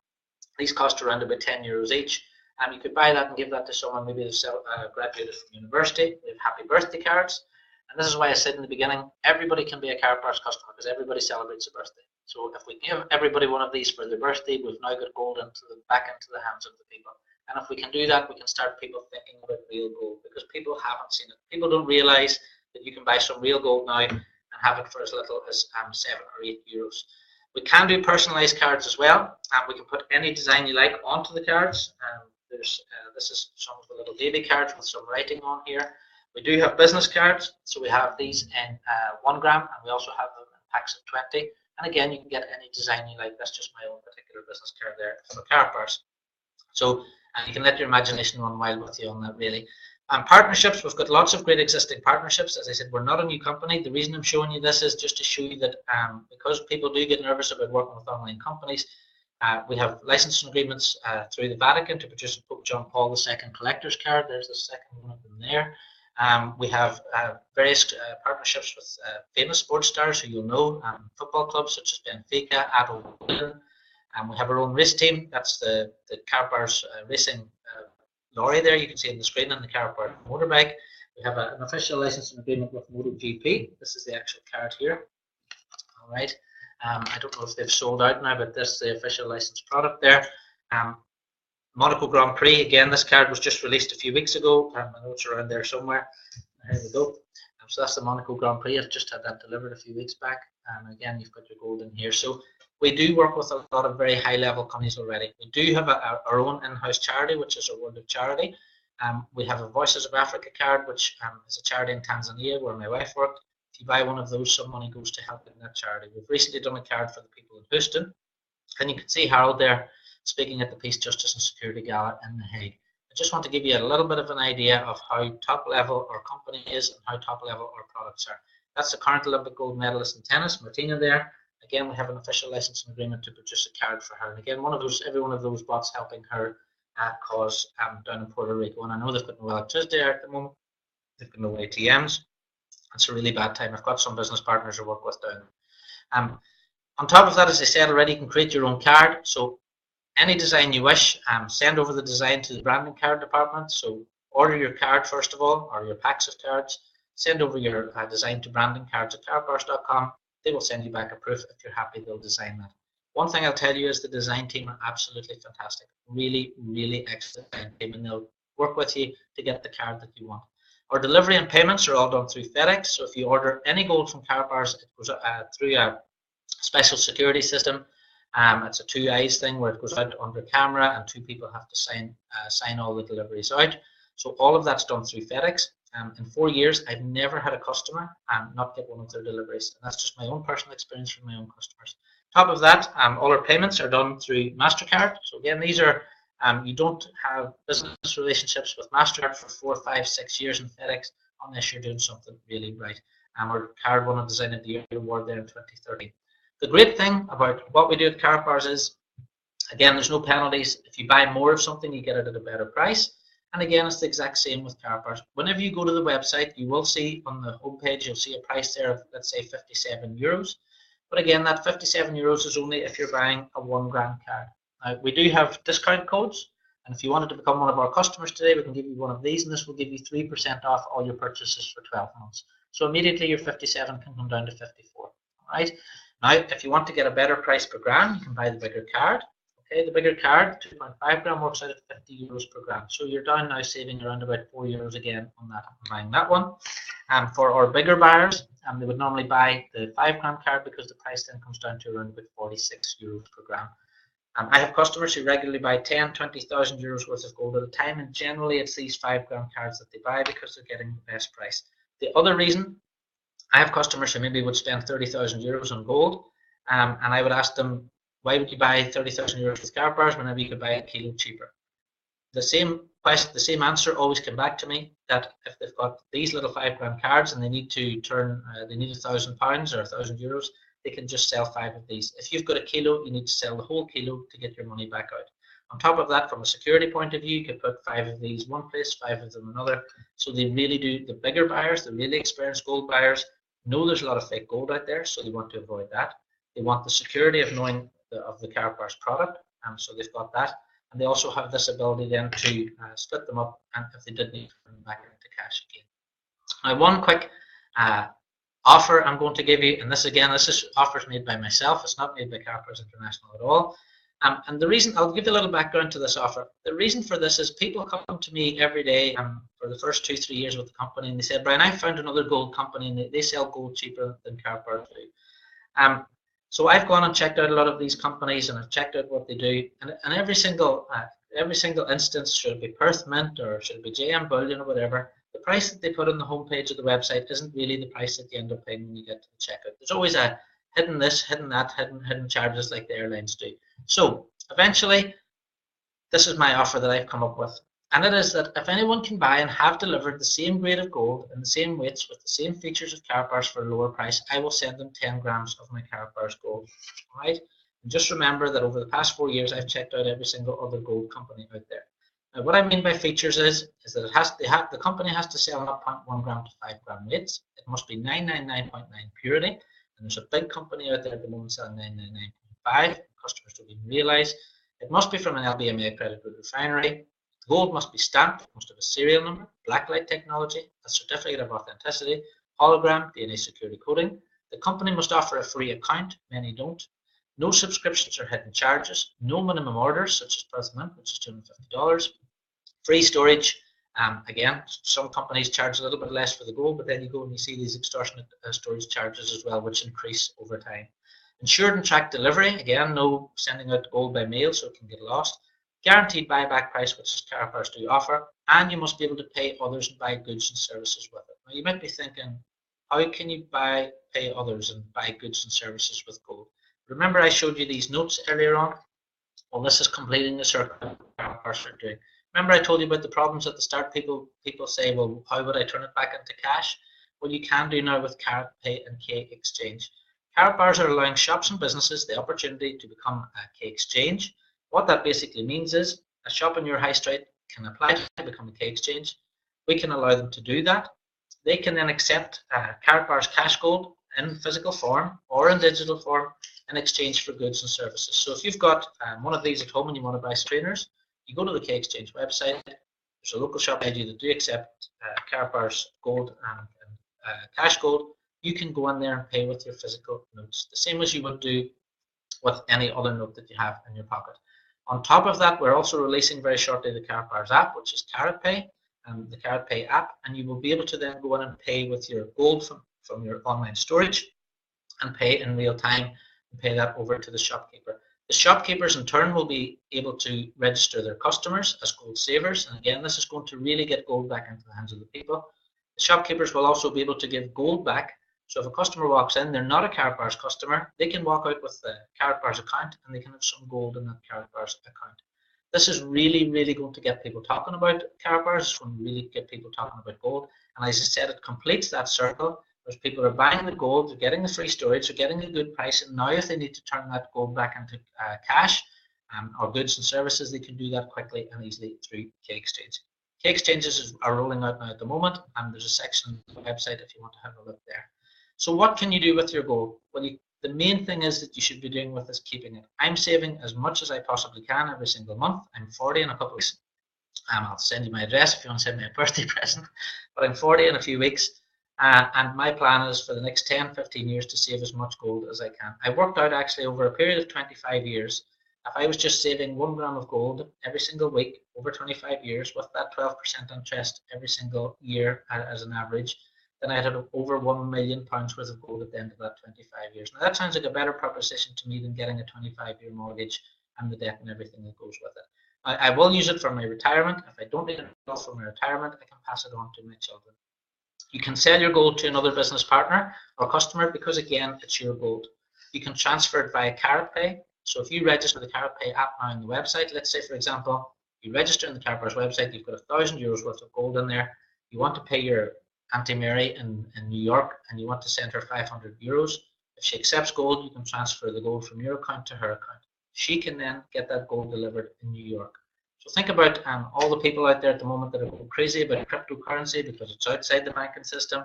[SPEAKER 1] These cost around about €10 each. You could buy that and give that to someone maybe who's graduated from university. We have happy birthday cards. And this is why I said in the beginning, everybody can be a Karatbars customer because everybody celebrates a birthday. So if we give everybody one of these for their birthday, we've now got gold back into the hands of the people. And if we can do that, we can start people thinking about real gold, because people haven't seen it. People don't realize that you can buy some real gold now and and have it for as little as 7 or 8 euros. We can do personalized cards as well, and we can put any design you like onto the cards. This is some of the little baby cards with some writing on here. We do have business cards, so we have these in 1 gram, and we also have them in packs of 20. And again, you can get any design you like. That's just my own particular business card there for Karatbars. So you can let your imagination run wild with you on that, really. Partnerships, we've got lots of great existing partnerships. As I said, we're not a new company. The reason I'm showing you this is just to show you that because people do get nervous about working with online companies, we have licensing agreements through the Vatican to produce a Pope John Paul II collector's card. There's the second one of them there. We have various partnerships with famous sports stars who you'll know, football clubs such as Benfica, Bullion. We have our own race team. That's the Karatbars racing lorry there. You can see on the screen on the Karatbars motorbike. We have an official licensing agreement with MotoGP. This is the actual card here. All right. I don't know if they've sold out now, but this is the official licensed product there. Monaco Grand Prix, again, this card was just released a few weeks ago. I know it's around there somewhere. Here we go. So that's the Monaco Grand Prix. I've just had that delivered a few weeks back. Again, you've got your gold in here. So we do work with a lot of very high-level companies already. We do have our own in-house charity, which is a World of Charity. We have a Voices of Africa card, which is a charity in Tanzania where my wife worked. If you buy one of those, some money goes to helping that charity. We've recently done a card for the people in Houston. And you can see Harold there speaking at the Peace, Justice and Security Gala in The Hague. I just want to give you a little bit of an idea of how top level our company is and how top level our products are. That's the current Olympic gold medalist in tennis, Martina there. Again, we have an official licensing agreement to produce a card for her. And again, every one of those bots helping her cause down in Puerto Rico. And I know they've got no electricity there at the moment. They've got no ATMs. It's a really bad time. I've got some business partners I work with down. On top of that, as I said already, you can create your own card. So any design you wish, send over the design to the branding card department. So order your card first of all, or your packs of cards. Send over your design to branding cards at karatbars.com. They will send you back a proof. If you're happy, they'll design that. One thing I'll tell you is the design team are absolutely fantastic. Really, really excellent design team, and they'll work with you to get the card that you want. Our delivery and payments are all done through Fedex. So if you order any gold from Karatbars, it goes through a special security system. It's a 2 eyes thing where it goes out under camera and 2 people have to sign all the deliveries out. So all of that's done through Fedex. In 4 years, I've never had a customer not get one of their deliveries. And that's just my own personal experience from my own customers. Top of that, all our payments are done through Mastercard. So again, these are, you don't have business relationships with Mastercard for 4, 5, 6 years in Fedex unless you're doing something really right. Our card won a Design of the Year award there in 2013. The great thing about what we do at Karatbars is, again, there's no penalties. If you buy more of something, you get it at a better price. And again, it's the exact same with Karatbars. Whenever you go to the website, you will see on the homepage, you'll see a price there of, let's say, 57 euros. But again, that 57 euros is only if you're buying a 1 gram card. Now, we do have discount codes. And if you wanted to become one of our customers today, we can give you one of these, and this will give you 3% off all your purchases for 12 months. So immediately your 57 can come down to 54. All right. Now, if you want to get a better price per gram, you can buy the bigger card. Okay, the bigger card, 2.5 gram, works out at 50 euros per gram. So you're down now saving around about 4 euros again on that, buying that one. For our bigger buyers, they would normally buy the 5 gram card because the price then comes down to around about 46 euros per gram. I have customers who regularly buy 10, 20,000 euros worth of gold at a time, and generally it's these 5 gram cards that they buy because they're getting the best price. The other reason, I have customers who maybe would spend 30,000 euros on gold, and I would ask them, why would you buy 30,000 euros with Karatbars whenever you could buy a kilo cheaper? The same question, the same answer always came back to me, that if they've got these little 5 gram cards and they need to turn, they need £1,000 or 1,000 euros, they can just sell 5 of these. If you've got a kilo, you need to sell the whole kilo to get your money back out. On top of that, from a security point of view, you could put 5 of these one place, 5 of them another. So they really do, the bigger buyers, the really experienced gold buyers, know there's a lot of fake gold out there, so they want to avoid that. They want the security of knowing of the Karatbars product, so they've got that. And they also have this ability then to split them up, and if they did need to turn them back into cash again. Now, one quick offer I'm going to give you, and this again, this is offers made by myself. It's not made by Karatbars International at all. And the reason, I'll give you a little background to this offer. The reason for this is people come to me every day for for the first 2-3 years with the company, and they said, Brian, I found another gold company, and they sell gold cheaper than Karatbars do. So I've gone and checked out a lot of these companies, and I've checked out what they do, and every single instance, should it be Perth Mint or should it be JM Bullion or whatever, the price that they put on the homepage of the website isn't really the price that you end up paying when you get to the checkout. There's always a hidden this, hidden that, hidden charges like the airlines do. So eventually, this is my offer that I've come up with. And it is that if anyone can buy and have delivered the same grade of gold and the same weights with the same features of Karatbars for a lower price, I will send them 10 grams of my Karatbars gold. All right? And just remember that over the past 4 years, I've checked out every single other gold company out there. Now, what I mean by features is that the company has to sell 0.1 gram to 5 gram weights. It must be 999.9 purity. And there's a big company out there at the moment selling 999.5. Customers don't even realize. It must be from an LBMA accredited refinery. Gold must be stamped, must have a serial number, blacklight technology, a certificate of authenticity, hologram, DNA security coding. The company must offer a free account, many don't. No subscriptions or hidden charges, no minimum orders such as Perth Mint, which is $250. Free storage. Again, some companies charge a little bit less for the gold, but then you go and you see these extortionate storage charges as well, which increase over time. Insured and tracked delivery. Again, no sending out gold by mail so it can get lost. Guaranteed buyback price, which Karatbars do offer, and you must be able to pay others and buy goods and services with it. Now, you might be thinking, how can you pay others and buy goods and services with gold? Remember I showed you these notes earlier on? Well, this is completing the circle Karatbars are doing. Remember I told you about the problems at the start? People say, well, how would I turn it back into cash? Well, you can do now with KaratPay and K Exchange. Karatbars are allowing shops and businesses the opportunity to become a K Exchange. What that basically means is a shop in your high street can apply to become a K Exchange. We can allow them to do that. They can then accept Karatbars cash gold in physical form or in digital form in exchange for goods and services. So if you've got one of these at home and you want to buy trainers, you go to the K Exchange website. There's a local shop ID that do accept Karatbars gold and cash gold. You can go in there and pay with your physical notes, the same as you would do with any other note that you have in your pocket. On top of that, we're also releasing very shortly the Karatbars app, which is KaratPay, and the KaratPay app, and you will be able to then go in and pay with your gold from your online storage and pay in real time and pay that over to the shopkeeper. The shopkeepers in turn will be able to register their customers as gold savers, and again, this is going to really get gold back into the hands of the people. The shopkeepers will also be able to give gold back. So if a customer walks in, they're not a Karatbars customer, they can walk out with the Karatbars account and they can have some gold in that Karatbars account. This is really, really going to get people talking about Karatbars. It's going to really get people talking about gold. And as I said, it completes that circle. As people are buying the gold, they're getting the free storage, they're getting a good price, and now if they need to turn that gold back into cash or goods and services, they can do that quickly and easily through K Exchange. K Exchanges are rolling out now at the moment, and there's a section on the website if you want to have a look there. So what can you do with your gold? Well, the main thing is that you should be doing with is keeping it. I'm saving as much as I possibly can every single month. I'm 40 in a couple of weeks. I'll send you my address if you want to send me a birthday present. But I'm 40 in a few weeks. And my plan is for the next 10, 15 years to save as much gold as I can. I worked out actually over a period of 25 years. If I was just saving 1 gram of gold every single week over 25 years with that 12% interest every single year as an average, then I'd have over £1 million worth of gold at the end of that 25 years. Now that sounds like a better proposition to me than getting a 25-year mortgage and the debt and everything that goes with it. I will use it for my retirement. If I don't need it for my retirement, I can pass it on to my children. You can sell your gold to another business partner or customer because, again, it's your gold. You can transfer it via KaratPay. So if you register the KaratPay app now on the website, let's say, for example, you register in the Karatbars website, you've got €1,000 worth of gold in there. You want to pay your Auntie Mary in New York and you want to send her €500. If she accepts gold, you can transfer the gold from your account to her account. She can then get that gold delivered in New York. So think about all the people out there at the moment that are going crazy about cryptocurrency because it's outside the banking system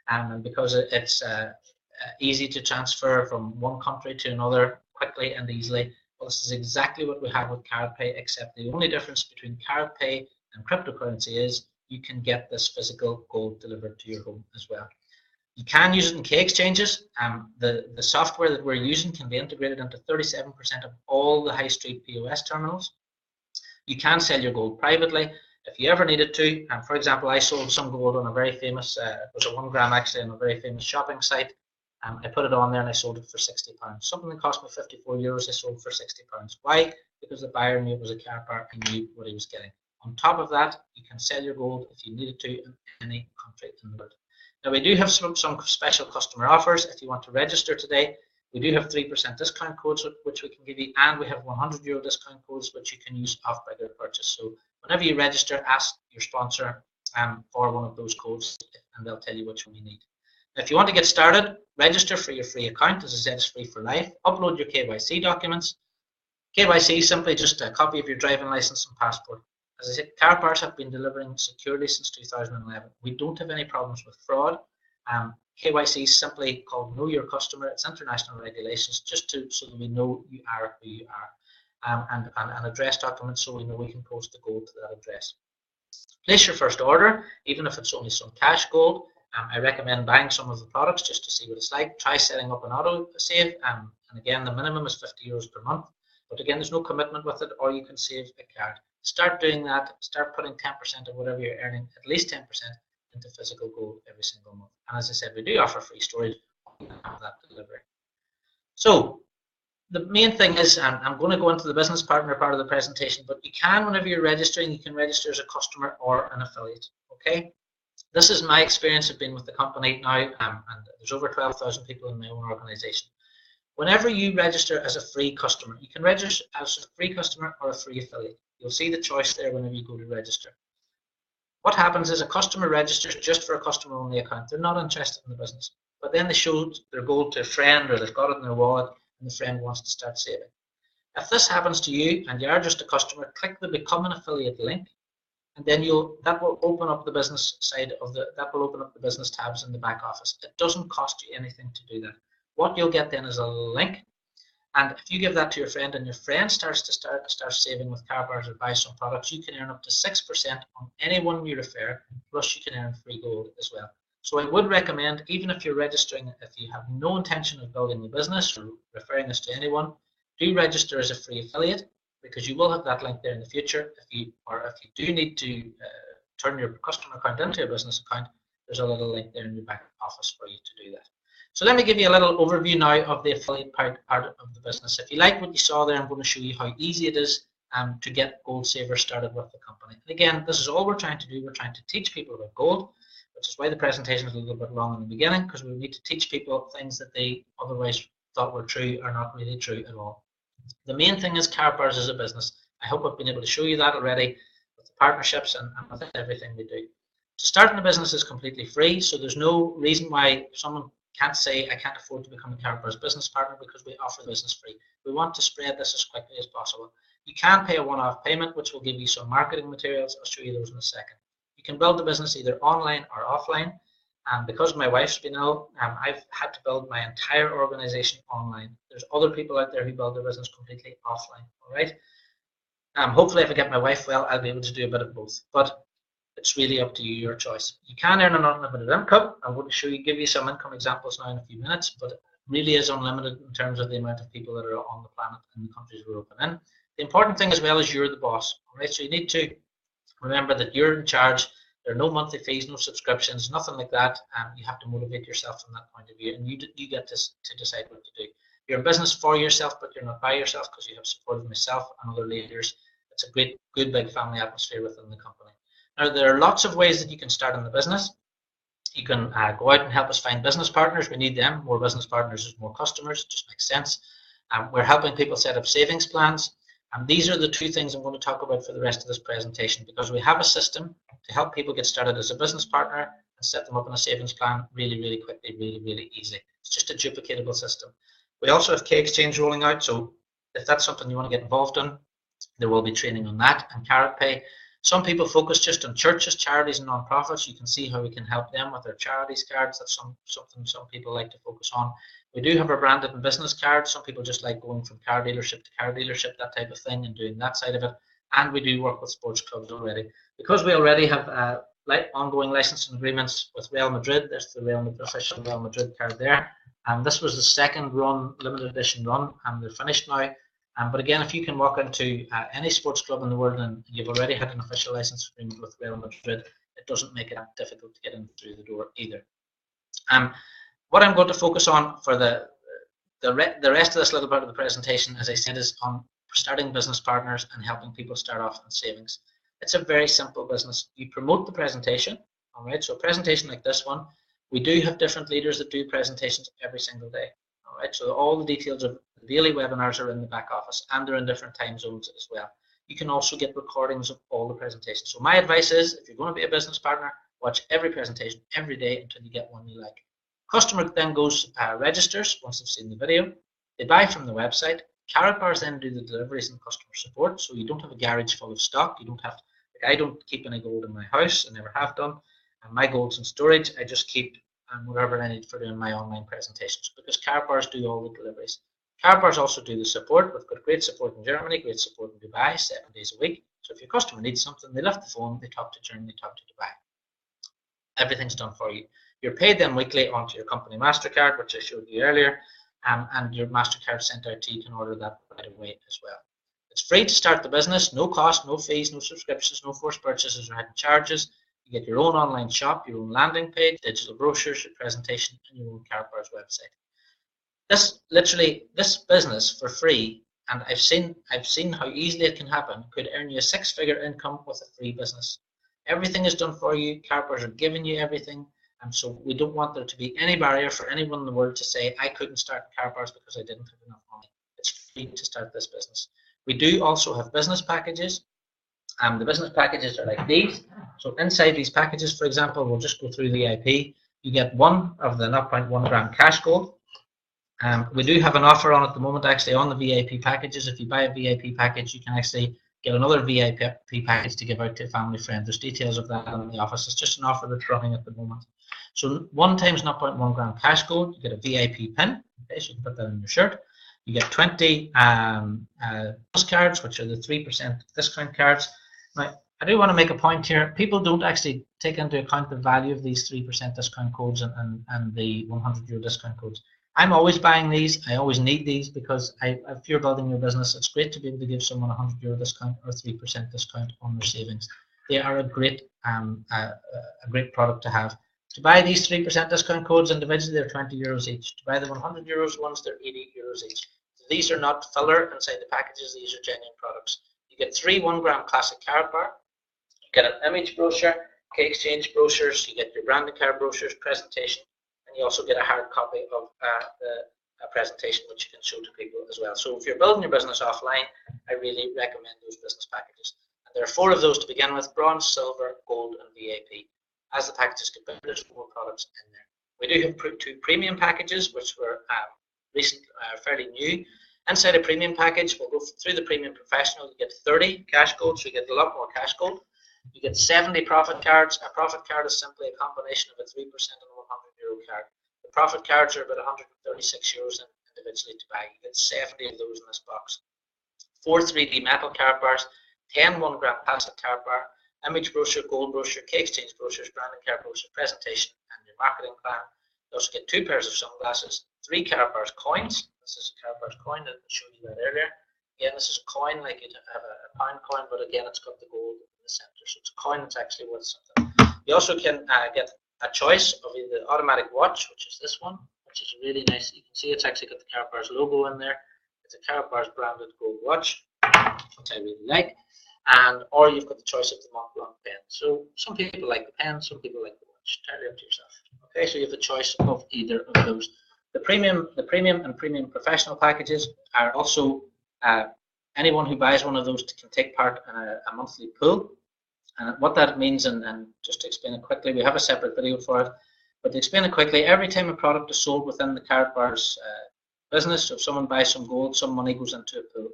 [SPEAKER 1] and because it's easy to transfer from one country to another quickly and easily. Well, this is exactly what we have with KaratPay, except the only difference between KaratPay and cryptocurrency is you can get this physical gold delivered to your home as well. You can use it in K Exchanges. The software that we're using can be integrated into 37% of all the high street POS terminals. You can sell your gold privately. If you ever needed to, and for example, I sold some gold on a very famous, it was a 1 gram actually on a very famous shopping site. I put it on there and I sold it for £60. Something that cost me €54, I sold for £60. Why? Because the buyer knew it was a Karatbar and knew what he was getting. On top of that, you can sell your gold if you needed to in any country in the world. Now we do have some special customer offers. If you want to register today, we do have 3% discount codes which we can give you, and we have €100 discount codes which you can use off regular purchase. So whenever you register, ask your sponsor for one of those codes and they'll tell you which one you need. Now, if you want to get started, register for your free account. As I said, it's free for life. Upload your KYC documents. KYC is simply just a copy of your driving license and passport. As I said, Karatbars have been delivering securely since 2011. We don't have any problems with fraud. KYC is simply called Know Your Customer. It's international regulations just so that we know you are who you are. And an address document so we know we can post the gold to that address. Place your first order, even if it's only some cash gold. I recommend buying some of the products just to see what it's like. Try setting up an auto save, and again, the minimum is €50 per month. But again, there's no commitment with it, or you can save a card. Start doing that. Start putting 10% of whatever you're earning, at least 10%, into physical gold every single month. And as I said, we do offer free storage. You can have that delivery. So the main thing is, I'm going to go into the business partner part of the presentation, but you can, whenever you're registering, you can register as a customer or an affiliate. Okay. This is my experience of being with the company now, and there's over 12,000 people in my own organization. Whenever you register as a free customer, you can register as a free customer or a free affiliate. You'll see the choice there whenever you go to register. What happens is a customer registers just for a customer-only account. They're not interested in the business, but then they show their gold to a friend or they've got it in their wallet and the friend wants to start saving. If this happens to you and you are just a customer, click the Become an Affiliate link. And then that will open up the business side of that will open up the business tabs in the back office. It doesn't cost you anything to do that. What you'll get then is a link, and if you give that to your friend and your friend starts saving with Karatbars or buy some products, you can earn up to 6% on anyone you refer, plus you can earn free gold as well. So I would recommend, even if you're registering, if you have no intention of building a business or referring this to anyone, do register as a free affiliate, because you will have that link there in the future. If you do need to turn your customer account into a business account, there's a little link there in the back office for you to do that. So let me give you a little overview now of the affiliate part of the business. If you like what you saw there, I'm going to show you how easy it is to get gold savers started with the company. And again, this is all we're trying to do. We're trying to teach people about gold, which is why the presentation is a little bit long in the beginning, because we need to teach people things that they otherwise thought were true are not really true at all. The main thing is Karatbars is a business. I hope I've been able to show you that already with the partnerships and with everything we do. Starting a business is completely free, so there's no reason why someone can't say, I can't afford to become a Karatbars business partner, because we offer the business free. We want to spread this as quickly as possible. You can pay a one-off payment, which will give you some marketing materials. I'll show you those in a second. You can build the business either online or offline. And because my wife's been ill, I've had to build my entire organization online. There's other people out there who build their business completely offline. All right. Hopefully, if I get my wife well, I'll be able to do a bit of both. But it's really up to you, your choice. You can earn an unlimited income. I'm going to give you some income examples now in a few minutes, but it really is unlimited in terms of the amount of people that are on the planet in the countries we're open in. The important thing as well is you're the boss. All right. So you need to remember that you're in charge. There are no monthly fees, no subscriptions, nothing like that. You have to motivate yourself from that point of view, and you get to decide what to do. You're in business for yourself, but you're not by yourself, because you have support of myself and other leaders. It's a great, good, big family atmosphere within the company. Now, there are lots of ways that you can start in the business. You can go out and help us find business partners. We need them. More business partners is more customers. It just makes sense. We're helping people set up savings plans. And these are the two things I'm going to talk about for the rest of this presentation, because we have a system to help people get started as a business partner and set them up in a savings plan really, really quickly, really, really easy. It's just a duplicatable system. We also have K-Exchange rolling out, so if that's something you want to get involved in, there will be training on that, and KaratPay. Some people focus just on churches, charities, and non-profits. You can see how we can help them with their charities cards. That's something some people like to focus on. We do have a branded and business card. Some people just like going from car dealership to car dealership, that type of thing, and doing that side of it. And we do work with sports clubs already. Because we already have ongoing licensing agreements with Real Madrid. There's the official Real Madrid card there. And this was the second run, limited edition run, and they're finished now. But again, if you can walk into any sports club in the world and you've already had an official license agreement with Real Madrid, it doesn't make it that difficult to get in through the door either. What I'm going to focus on for the rest of this little part of the presentation, as I said, is on starting business partners and helping people start off in savings. It's a very simple business. You promote the presentation, all right? So a presentation like this one, we do have different leaders that do presentations every single day, all right? So all the details of the daily webinars are in the back office, and they're in different time zones as well. You can also get recordings of all the presentations. So my advice is, if you're going to be a business partner, watch every presentation every day until you get one you like. Customer then goes, registers once they've seen the video. They buy from the website. Karatbars then do the deliveries and customer support, so you don't have a garage full of stock. You don't have, like, I don't keep any gold in my house. I never have done. And my gold's in storage. I just keep whatever I need for doing my online presentations, because Karatbars do all the deliveries. Karatbars also do the support. We've got great support in Germany, great support in Dubai, 7 days a week. So if your customer needs something, they lift the phone, they talk to Germany, they talk to Dubai. Everything's done for you. You're paid then weekly onto your company Mastercard, which I showed you earlier, and your Mastercard sent out to you. You can order that right away as well. It's free to start the business, no cost, no fees, no subscriptions, no forced purchases or hidden charges. You get your own online shop, your own landing page, digital brochures, your presentation, and your own Karatbars website. This business for free, and I've seen how easily it can happen, could earn you a 6-figure income with a free business. Everything is done for you. Karatbars are giving you everything. And so we don't want there to be any barrier for anyone in the world to say, I couldn't start Karatbars because I didn't have enough money. It's free to start this business. We do also have business packages. The business packages are like these. So inside these packages, for example, we'll just go through the VIP. You get one of the 0.1 gram cash gold. We do have an offer on at the moment actually on the VIP packages. If you buy a VIP package, you can actually get another VIP package to give out to a family friend. There's details of that in the office. It's just an offer that's running at the moment. So 1 times 0.1 gram cash gold, you get a VIP pin. Okay, so you can put that in your shirt. You get 20 cards, which are the 3% discount cards. Now, I do want to make a point here. People don't actually take into account the value of these 3% discount codes and the 100 euro discount codes. I'm always buying these. I always need these because if you're building your business, it's great to be able to give someone a 100 euro discount or 3% discount on their savings. They are a great product to have. To buy these 3% discount codes individually, they're 20 euros each. To buy the 100 euros ones, they're 80 euros each. So these are not filler inside the packages. These are genuine products. You get 3 1 gram classic Karatbar. You get an image brochure, K-exchange brochures. You get your branding card brochures, presentation. You also get a hard copy of the presentation which you can show to people as well. So if you're building your business offline, I really recommend those business packages. And there are 4 of those to begin with: bronze, silver, gold, and VIP. As the packages get bigger, there's more products in there. We do have 2 premium packages, which were fairly new. Inside a premium package, we'll go through the premium professional. You get 30 cash gold, so you get a lot more cash gold. You get 70 profit cards. A profit card is simply a combination of a 3% and a 100 euro card. The profit cards are about 136 euros individually to buy. You get 70 of those in this box. 4 3D metal Karatbars, 10 1 gram plastic Karatbar, image brochure, gold brochure, K-exchange brochures, branding card brochure, presentation, and your marketing plan. You also get 2 pairs of sunglasses, 3 Karatbars coins. This is a Karatbars coin. I showed you that earlier. Again, this is a coin, like you'd have a pound coin, but again, it's got the gold in the center. So it's a coin that's actually worth something. You also can get a choice of either the automatic watch, which is this one, which is really nice. You can see it's actually got the Karatbars logo in there. It's a Karatbars branded gold watch, which I really like. Or you've got the choice of the Mont Blanc pen. So some people like the pen, some people like the watch. Entirely up to yourself. Okay, so you have the choice of either of those. The premium and premium professional packages are also anyone who buys one of those can take part in a monthly pool. And what that means, and just to explain it quickly, we have a separate video for it, but to explain it quickly, every time a product is sold within the Karatbars business, so if someone buys some gold, some money goes into a pool.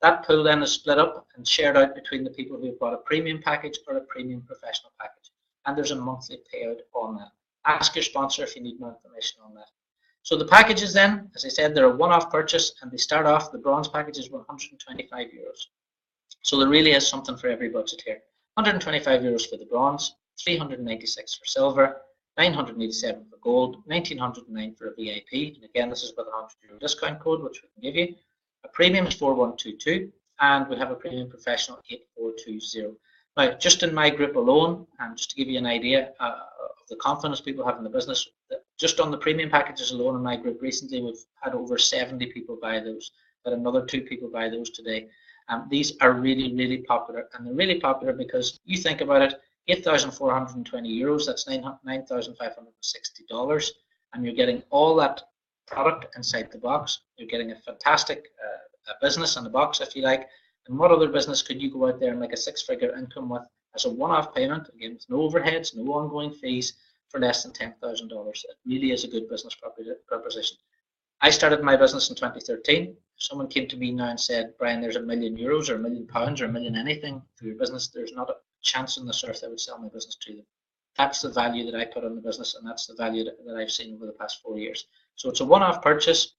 [SPEAKER 1] That pool then is split up and shared out between the people who have bought a premium package or a premium professional package. And there's a monthly payout on that. Ask your sponsor if you need more information on that. So the packages then, as I said, they're a one-off purchase, and they start off, the bronze package is 125 euros. So there really is something for every budget here. 125 euros for the bronze, 396 for silver, 987 for gold, 1909 for a VIP, and again this is with a 100 euro discount code which we can give you. A premium is 4122, and we have a premium professional 8420. Now, just in my group alone, just to give you an idea of the confidence people have in the business, just on the premium packages alone in my group recently, we've had over 70 people buy those, but another 2 people buy those today. These are really, really popular, and they're really popular because you think about it, 8,420 euros, that's $9,560, and you're getting all that product inside the box. You're getting a fantastic business in the box, if you like. And what other business could you go out there and make a 6-figure income with as a one-off payment, again, with no overheads, no ongoing fees, for less than $10,000? It really is a good business proposition. I started my business in 2013. If someone came to me now and said, Brian, there's €1 million or £1 million or £1 million anything for your business, there's not a chance on this earth I would sell my business to them. That's the value that I put on the business, and that's the value that I've seen over the past 4 years. So it's a one-off purchase.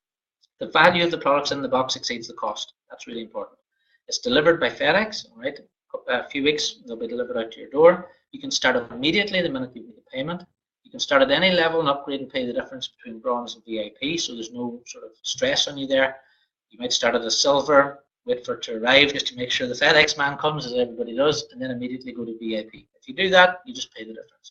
[SPEAKER 1] The value of the products in the box exceeds the cost. That's really important. It's delivered by Fedex, all right? A few weeks, they'll be delivered out to your door. You can start it immediately the minute you make a payment. You can start at any level and upgrade and pay the difference between bronze and VIP, so there's no sort of stress on you there. You might start at a silver, wait for it to arrive just to make sure the FedEx man comes, as everybody does, and then immediately go to VIP. If you do that, you just pay the difference.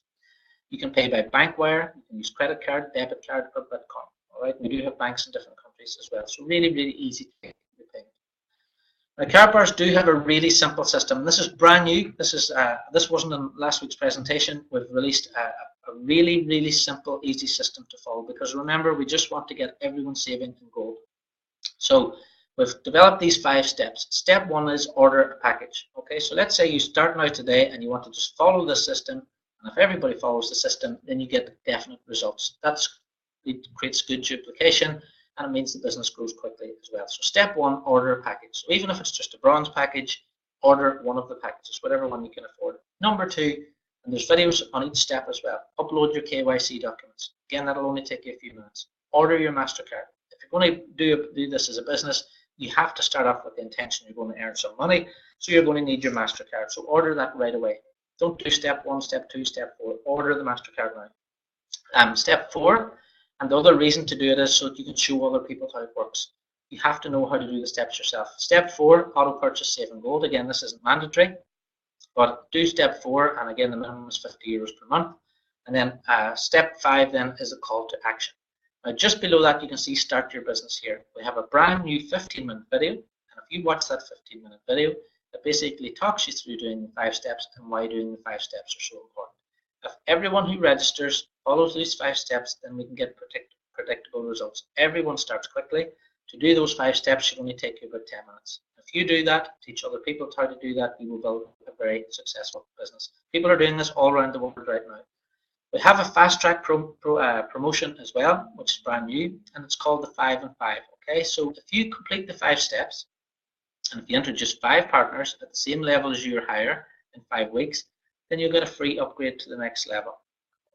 [SPEAKER 1] You can pay by bank wire, you can use credit card, debit card, or Bitcoin. All right, we do have banks in different countries as well, so really, really easy to pay the payment. Now, Karatbars do have a really simple system. This is brand new. This wasn't in last week's presentation. We've released a really, really simple, easy system to follow, because remember, we just want to get everyone saving in gold. So we've developed these 5 steps. Step 1 is order a package. Okay, so let's say you start now today and you want to just follow the system, and if everybody follows the system, then you get definite results. It creates good duplication, and it means the business grows quickly as well. So step 1, order a package. So even if it's just a bronze package, order one of the packages, whatever one you can afford. Number 2, and there's videos on each step as well, upload your KYC documents. Again, that'll only take you a few minutes. Order your MasterCard. If you're going to do this as a business, you have to start off with the intention you're going to earn some money, so you're going to need your MasterCard. So order that right away. Don't do step 1, step 2, step 4. Order the MasterCard now. Step 4, and the other reason to do it is so that you can show other people how it works. You have to know how to do the steps yourself. Step 4, auto purchase saving gold. Again, this isn't mandatory, but do step 4, and again, the minimum is €50 per month. And then step 5 then is a call to action. Now, just below that, you can see start your business here. We have a brand new 15-minute video, and if you watch that 15-minute video, it basically talks you through doing the 5 steps and why doing the 5 steps are so important. If everyone who registers follows these 5 steps, then we can get predictable results. Everyone starts quickly. To do those 5 steps should only take you about 10 minutes. If you do that, teach other people how to do that, you will build a very successful business. People are doing this all around the world right now. We have a fast track promotion as well, which is brand new, and it's called the 5 and 5. Okay, so if you complete the 5 steps, and if you enter just 5 partners at the same level as you or higher in 5 weeks, then you'll get a free upgrade to the next level.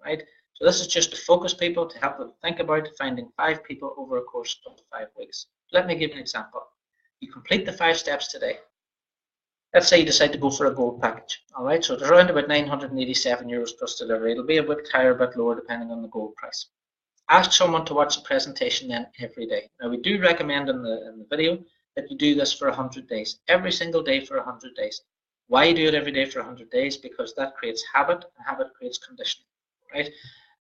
[SPEAKER 1] Right? So this is just to focus people, to help them think about finding 5 people over a course of 5 weeks. Let me give you an example. You complete the 5 steps today. Let's say you decide to go for a gold package. All right, so it's around about €987 plus delivery. It'll be a bit higher, a bit lower, depending on the gold price. Ask someone to watch the presentation then every day. Now, we do recommend in the video that you do this for 100 days, every single day for 100 days. Why do it every day for 100 days? Because that creates habit, and habit creates conditioning. Right?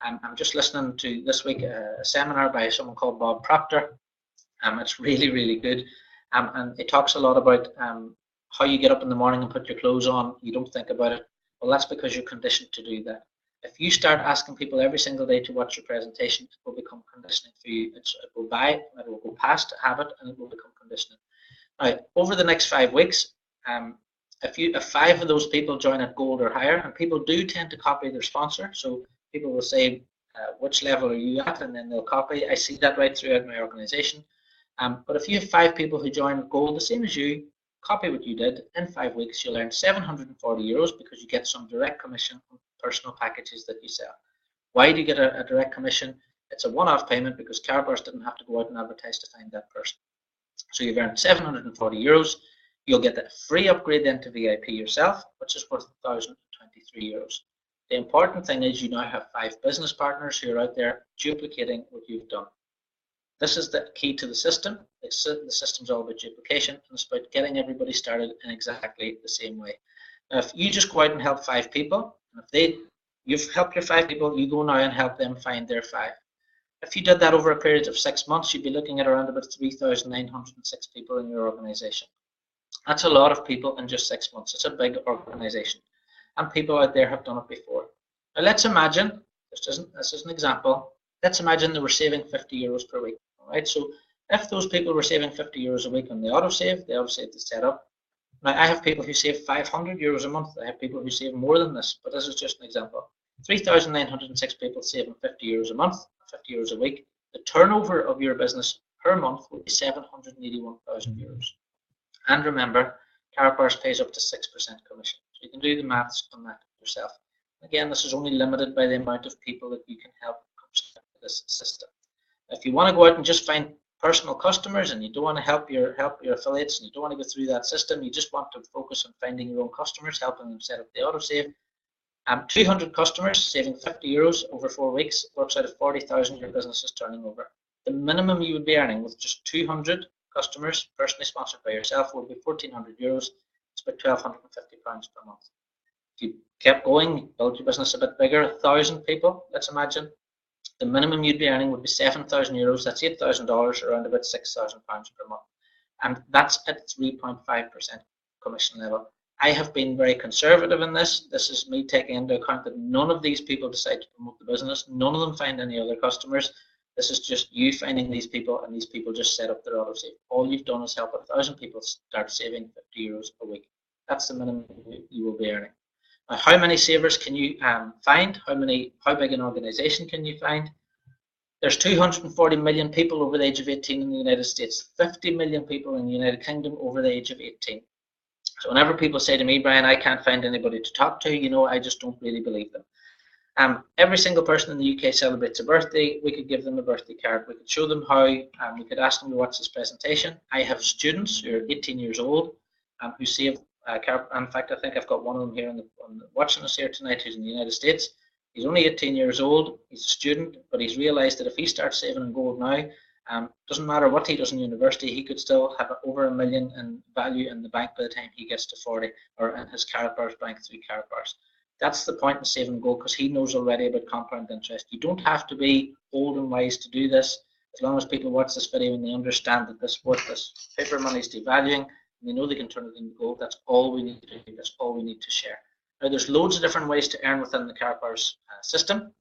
[SPEAKER 1] I'm just listening to this week a seminar by someone called Bob Proctor. It's really, really good, and it talks a lot about how you get up in the morning and put your clothes on. You don't think about it. Well, that's because you're conditioned to do that. If you start asking people every single day to watch your presentation, it will become conditioning for you. It will go past habit, and it will become conditioning. Now, over the next 5 weeks, if 5 of those people join at gold or higher, and people do tend to copy their sponsor, so people will say, which level are you at, and then they'll copy. I see that right throughout my organization. But if you have 5 people who join at gold, the same as you, copy what you did, in 5 weeks you'll earn €740 because you get some direct commission on personal packages that you sell. Why do you get a direct commission? It's a one-off payment because Karatbars didn't have to go out and advertise to find that person. So you've earned €740. You'll get a free upgrade then to VIP yourself, which is worth €1,023. The important thing is you now have 5 business partners who are out there duplicating what you've done. This is the key to the system. The system's all about duplication, and it's about getting everybody started in exactly the same way. Now, if you just go out and help 5 people, and if you've helped your 5 people, you go now and help them find their 5. If you did that over a period of 6 months, you'd be looking at around about 3,906 people in your organization. That's a lot of people in just 6 months. It's a big organization, and people out there have done it before. Now, let's imagine, this is an example, let's imagine they were saving 50 euros per week. All right, so if those people were saving 50 euros a week on the autosave the setup. Now, I have people who save 500 euros a month. I have people who save more than this, but this is just an example. 3,906 people saving 50 euros a month, 50 euros a week. The turnover of your business per month will be 781,000 euros. And remember, Karatbars pays up to 6% commission. So you can do the maths on that yourself. Again, this is only limited by the amount of people that you can help this system. If you want to go out and just find personal customers and you don't want to help your affiliates and you don't want to go through that system, you just want to focus on finding your own customers, helping them set up the autosave. 200 customers saving 50 euros over 4 weeks works out of 40,000 your business is turning over. The minimum you would be earning with just 200 customers, personally sponsored by yourself, would be 1,400 euros. It's about £1,250 per month. If you kept going, build your business a bit bigger, 1,000 people, let's imagine, the minimum you'd be earning would be 7,000 euros. That's $8,000, around about £6,000 per month. And that's at 3.5% commission level. I have been very conservative in this. This is me taking into account that none of these people decide to promote the business. None of them find any other customers. This is just you finding these people, and these people just set up their autosave. All you've done is help 1,000 people start saving 50 euros a week. That's the minimum you will be earning. Now, how many savers can you find? How big an organization can you find? There's 240 million people over the age of 18 in the United States, 50 million people in the United Kingdom over the age of 18. So whenever people say to me, Brian, I can't find anybody to talk to, I just don't really believe them. Every single person in the UK celebrates a birthday. We could give them a birthday card. We could show them how. We could ask them to watch this presentation. I have students who are 18 years old who save. In fact, I think I've got one of them here watching us here tonight who's in the United States. He's only 18 years old. He's a student, but he's realised that if he starts saving in gold now, doesn't matter what he does in university, he could still have over $1 million in value in the bank by the time he gets to 40, or in his Karatbars bank through Karatbars. That's the point in saving gold, because he knows already about compound interest. You don't have to be old and wise to do this. As long as people watch this video and they understand that this paper money is devaluing, and they know they can turn it into gold, that's all we need to do. That's all we need to share. Now, there's loads of different ways to earn within the Karatbars system.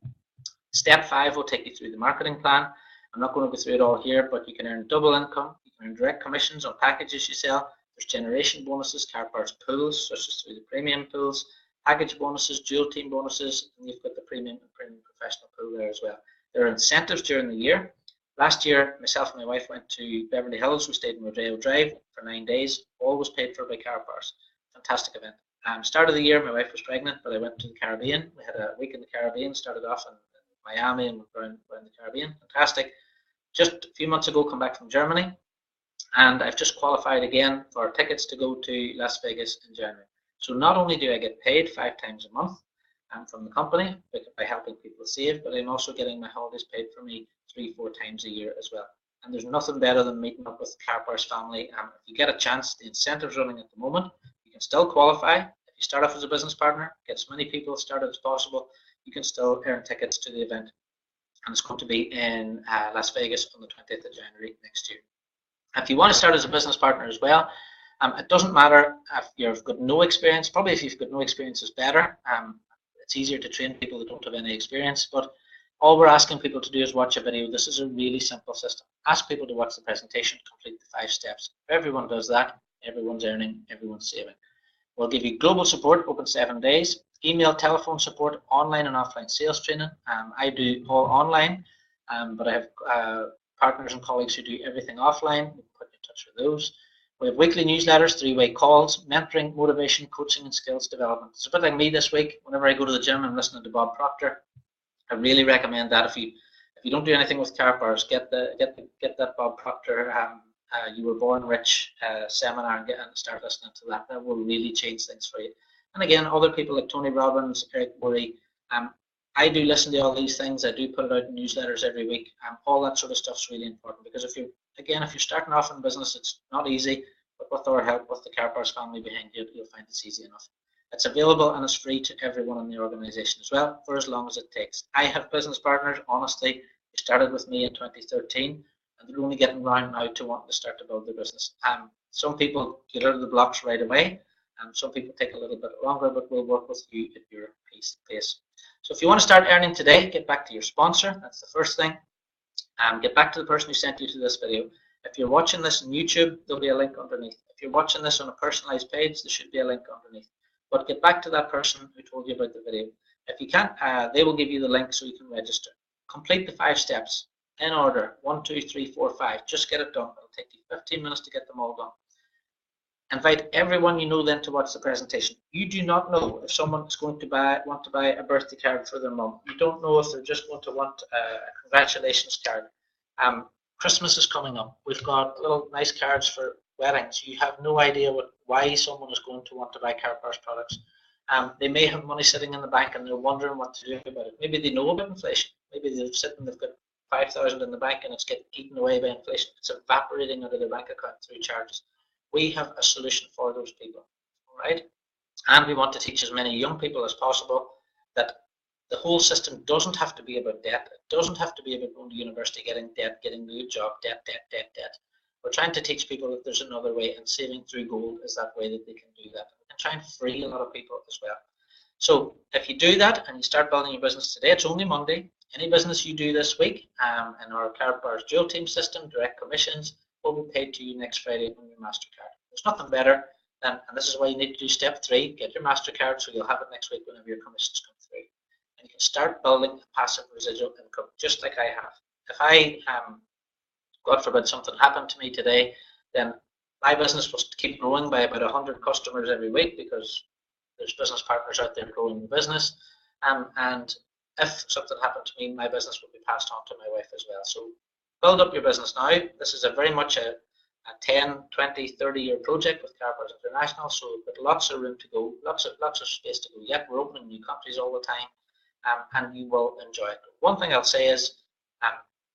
[SPEAKER 1] Step 5 will take you through the marketing plan. I'm not going to go through it all here, but you can earn double income. You can earn direct commissions on packages you sell. There's generation bonuses, Karatbars pools, such as through the premium pools, package bonuses, dual team bonuses, and you've got the premium and premium professional pool there as well. There are incentives during the year. Last year, myself and my wife went to Beverly Hills. We stayed in Rodeo Drive for 9 days. All was paid for by Karatbars. Fantastic event. Start of the year, my wife was pregnant, but I went to the Caribbean. We had a week in the Caribbean. Started off in Miami and around the Caribbean. Fantastic. Just a few months ago, come back from Germany, and I've just qualified again for tickets to go to Las Vegas in January. So not only do I get paid 5 times a month from the company by helping people save, but I'm also getting my holidays paid for me 3-4 times a year as well. And there's nothing better than meeting up with the Karatbars family. If you get a chance, the incentive's running at the moment. You can still qualify. If you start off as a business partner, get as many people started as possible, you can still earn tickets to the event. And it's going to be in Las Vegas on the 20th of January next year. If you want to start as a business partner as well, it doesn't matter if you've got no experience. Probably if you've got no experience is better. It's easier to train people that don't have any experience, but all we're asking people to do is watch a video. This is a really simple system. Ask people to watch the presentation, complete the 5 steps. If everyone does that, everyone's earning, everyone's saving. We'll give you global support, open 7 days, email, telephone support, online and offline sales training. I do all online, but I have partners and colleagues who do everything offline. We can put you in touch with those. We have weekly newsletters, 3-way calls, mentoring, motivation, coaching, and skills development. It's a bit like me this week. Whenever I go to the gym, I'm listening to Bob Proctor. I really recommend that. If you don't do anything with Karatbars, get that Bob Proctor You Were Born Rich seminar and start listening to that. That will really change things for you. And again, other people like Tony Robbins, Eric Worre, I do listen to all these things. I do put it out in newsletters every week. All that sort of stuff is really important because if you're starting off in business, it's not easy. But with our help, with the Karatbars family behind you, you'll find it's easy enough. It's available and it's free to everyone in the organisation as well, for as long as it takes. I have business partners, honestly, who started with me in 2013, and they're only getting round now to wanting to start to build their business. Some people get out of the blocks right away, and some people take a little bit longer, but we'll work with you at your pace. So if you want to start earning today, get back to your sponsor. That's the first thing. Get back to the person who sent you to this video. If you're watching this on YouTube, there'll be a link underneath. If you're watching this on a personalized page, there should be a link underneath. But get back to that person who told you about the video. If you can't, they will give you the link so you can register. Complete the 5 steps in order. 1, 2, 3, 4, 5. Just get it done. It'll take you 15 minutes to get them all done. Invite everyone you know then to watch the presentation. You do not know if someone is going to want to buy a birthday card for their mum. You don't know if they're just going to want a congratulations card. Christmas is coming up. We've got little nice cards for weddings. You have no idea why someone is going to want to buy Karatbars products. They may have money sitting in the bank and they're wondering what to do about it. Maybe they know about inflation. Maybe they've got 5,000 in the bank and it's getting eaten away by inflation. It's evaporating out of their bank account through charges. We have a solution for those people, all right? And we want to teach as many young people as possible that the whole system doesn't have to be about debt. It doesn't have to be about going to university, getting debt, getting a good job, debt. We're trying to teach people that there's another way, and saving through gold is that way that they can do that. We can try and free a lot of people as well. So if you do that and you start building your business today, it's only Monday. Any business you do this week in our Karatbars dual team system, direct commissions, will be paid to you next Friday on your MasterCard. There's nothing better than, and this is why you need to do step 3, get your MasterCard so you'll have it next week whenever your commissions come through. And you can start building a passive residual income, just like I have. If I, God forbid, something happened to me today, then my business was to keep growing by about 100 customers every week because there's business partners out there growing the business. And if something happened to me, my business would be passed on to my wife as well. So build up your business now. This is very much a 10, 20, 30-year project with Karatbars International, so we've got lots of room to go, lots of space to go yet. We're opening new countries all the time, and you will enjoy it. One thing I'll say is,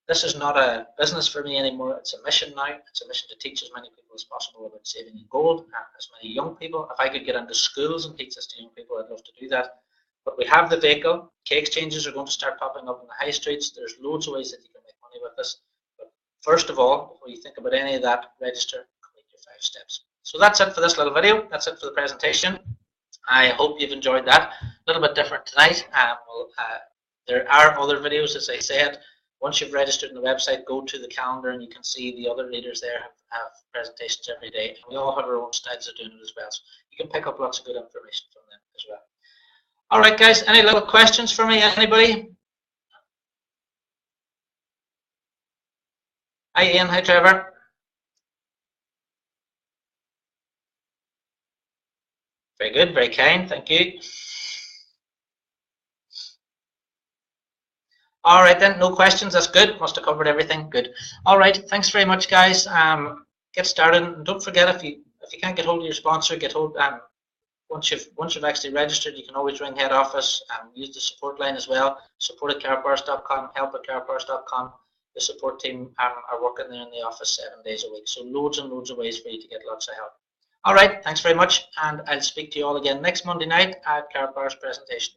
[SPEAKER 1] this is not a business for me anymore. It's a mission now. It's a mission to teach as many people as possible about saving in gold, and as many young people. If I could get into schools and teach this to young people, I'd love to do that. But we have the vehicle. Key exchanges are going to start popping up in the high streets. There's loads of ways that you can make money with this. First of all, before you think about any of that, register, complete your 5 steps. So that's it for this little video. That's it for the presentation. I hope you've enjoyed that. A little bit different tonight. There are other videos, as I said. Once you've registered on the website, go to the calendar and you can see the other leaders there have presentations every day. And we all have our own styles of doing it as well. So you can pick up lots of good information from them as well. All right, guys, any little questions for me? Anybody? Hi, Ian. Hi, Trevor. Very good. Very kind. Thank you. All right, then. No questions. That's good. Must have covered everything. Good. All right. Thanks very much, guys. Get started. And don't forget, if you can't get hold of your sponsor, get hold. Once you've actually registered, you can always ring head office and use the support line as well. support@karatbars.com, help@karatbars.com. The support team are working there in the office 7 days a week. So loads and loads of ways for you to get lots of help. All right, thanks very much, and I'll speak to you all again next Monday night at Karatbars presentation.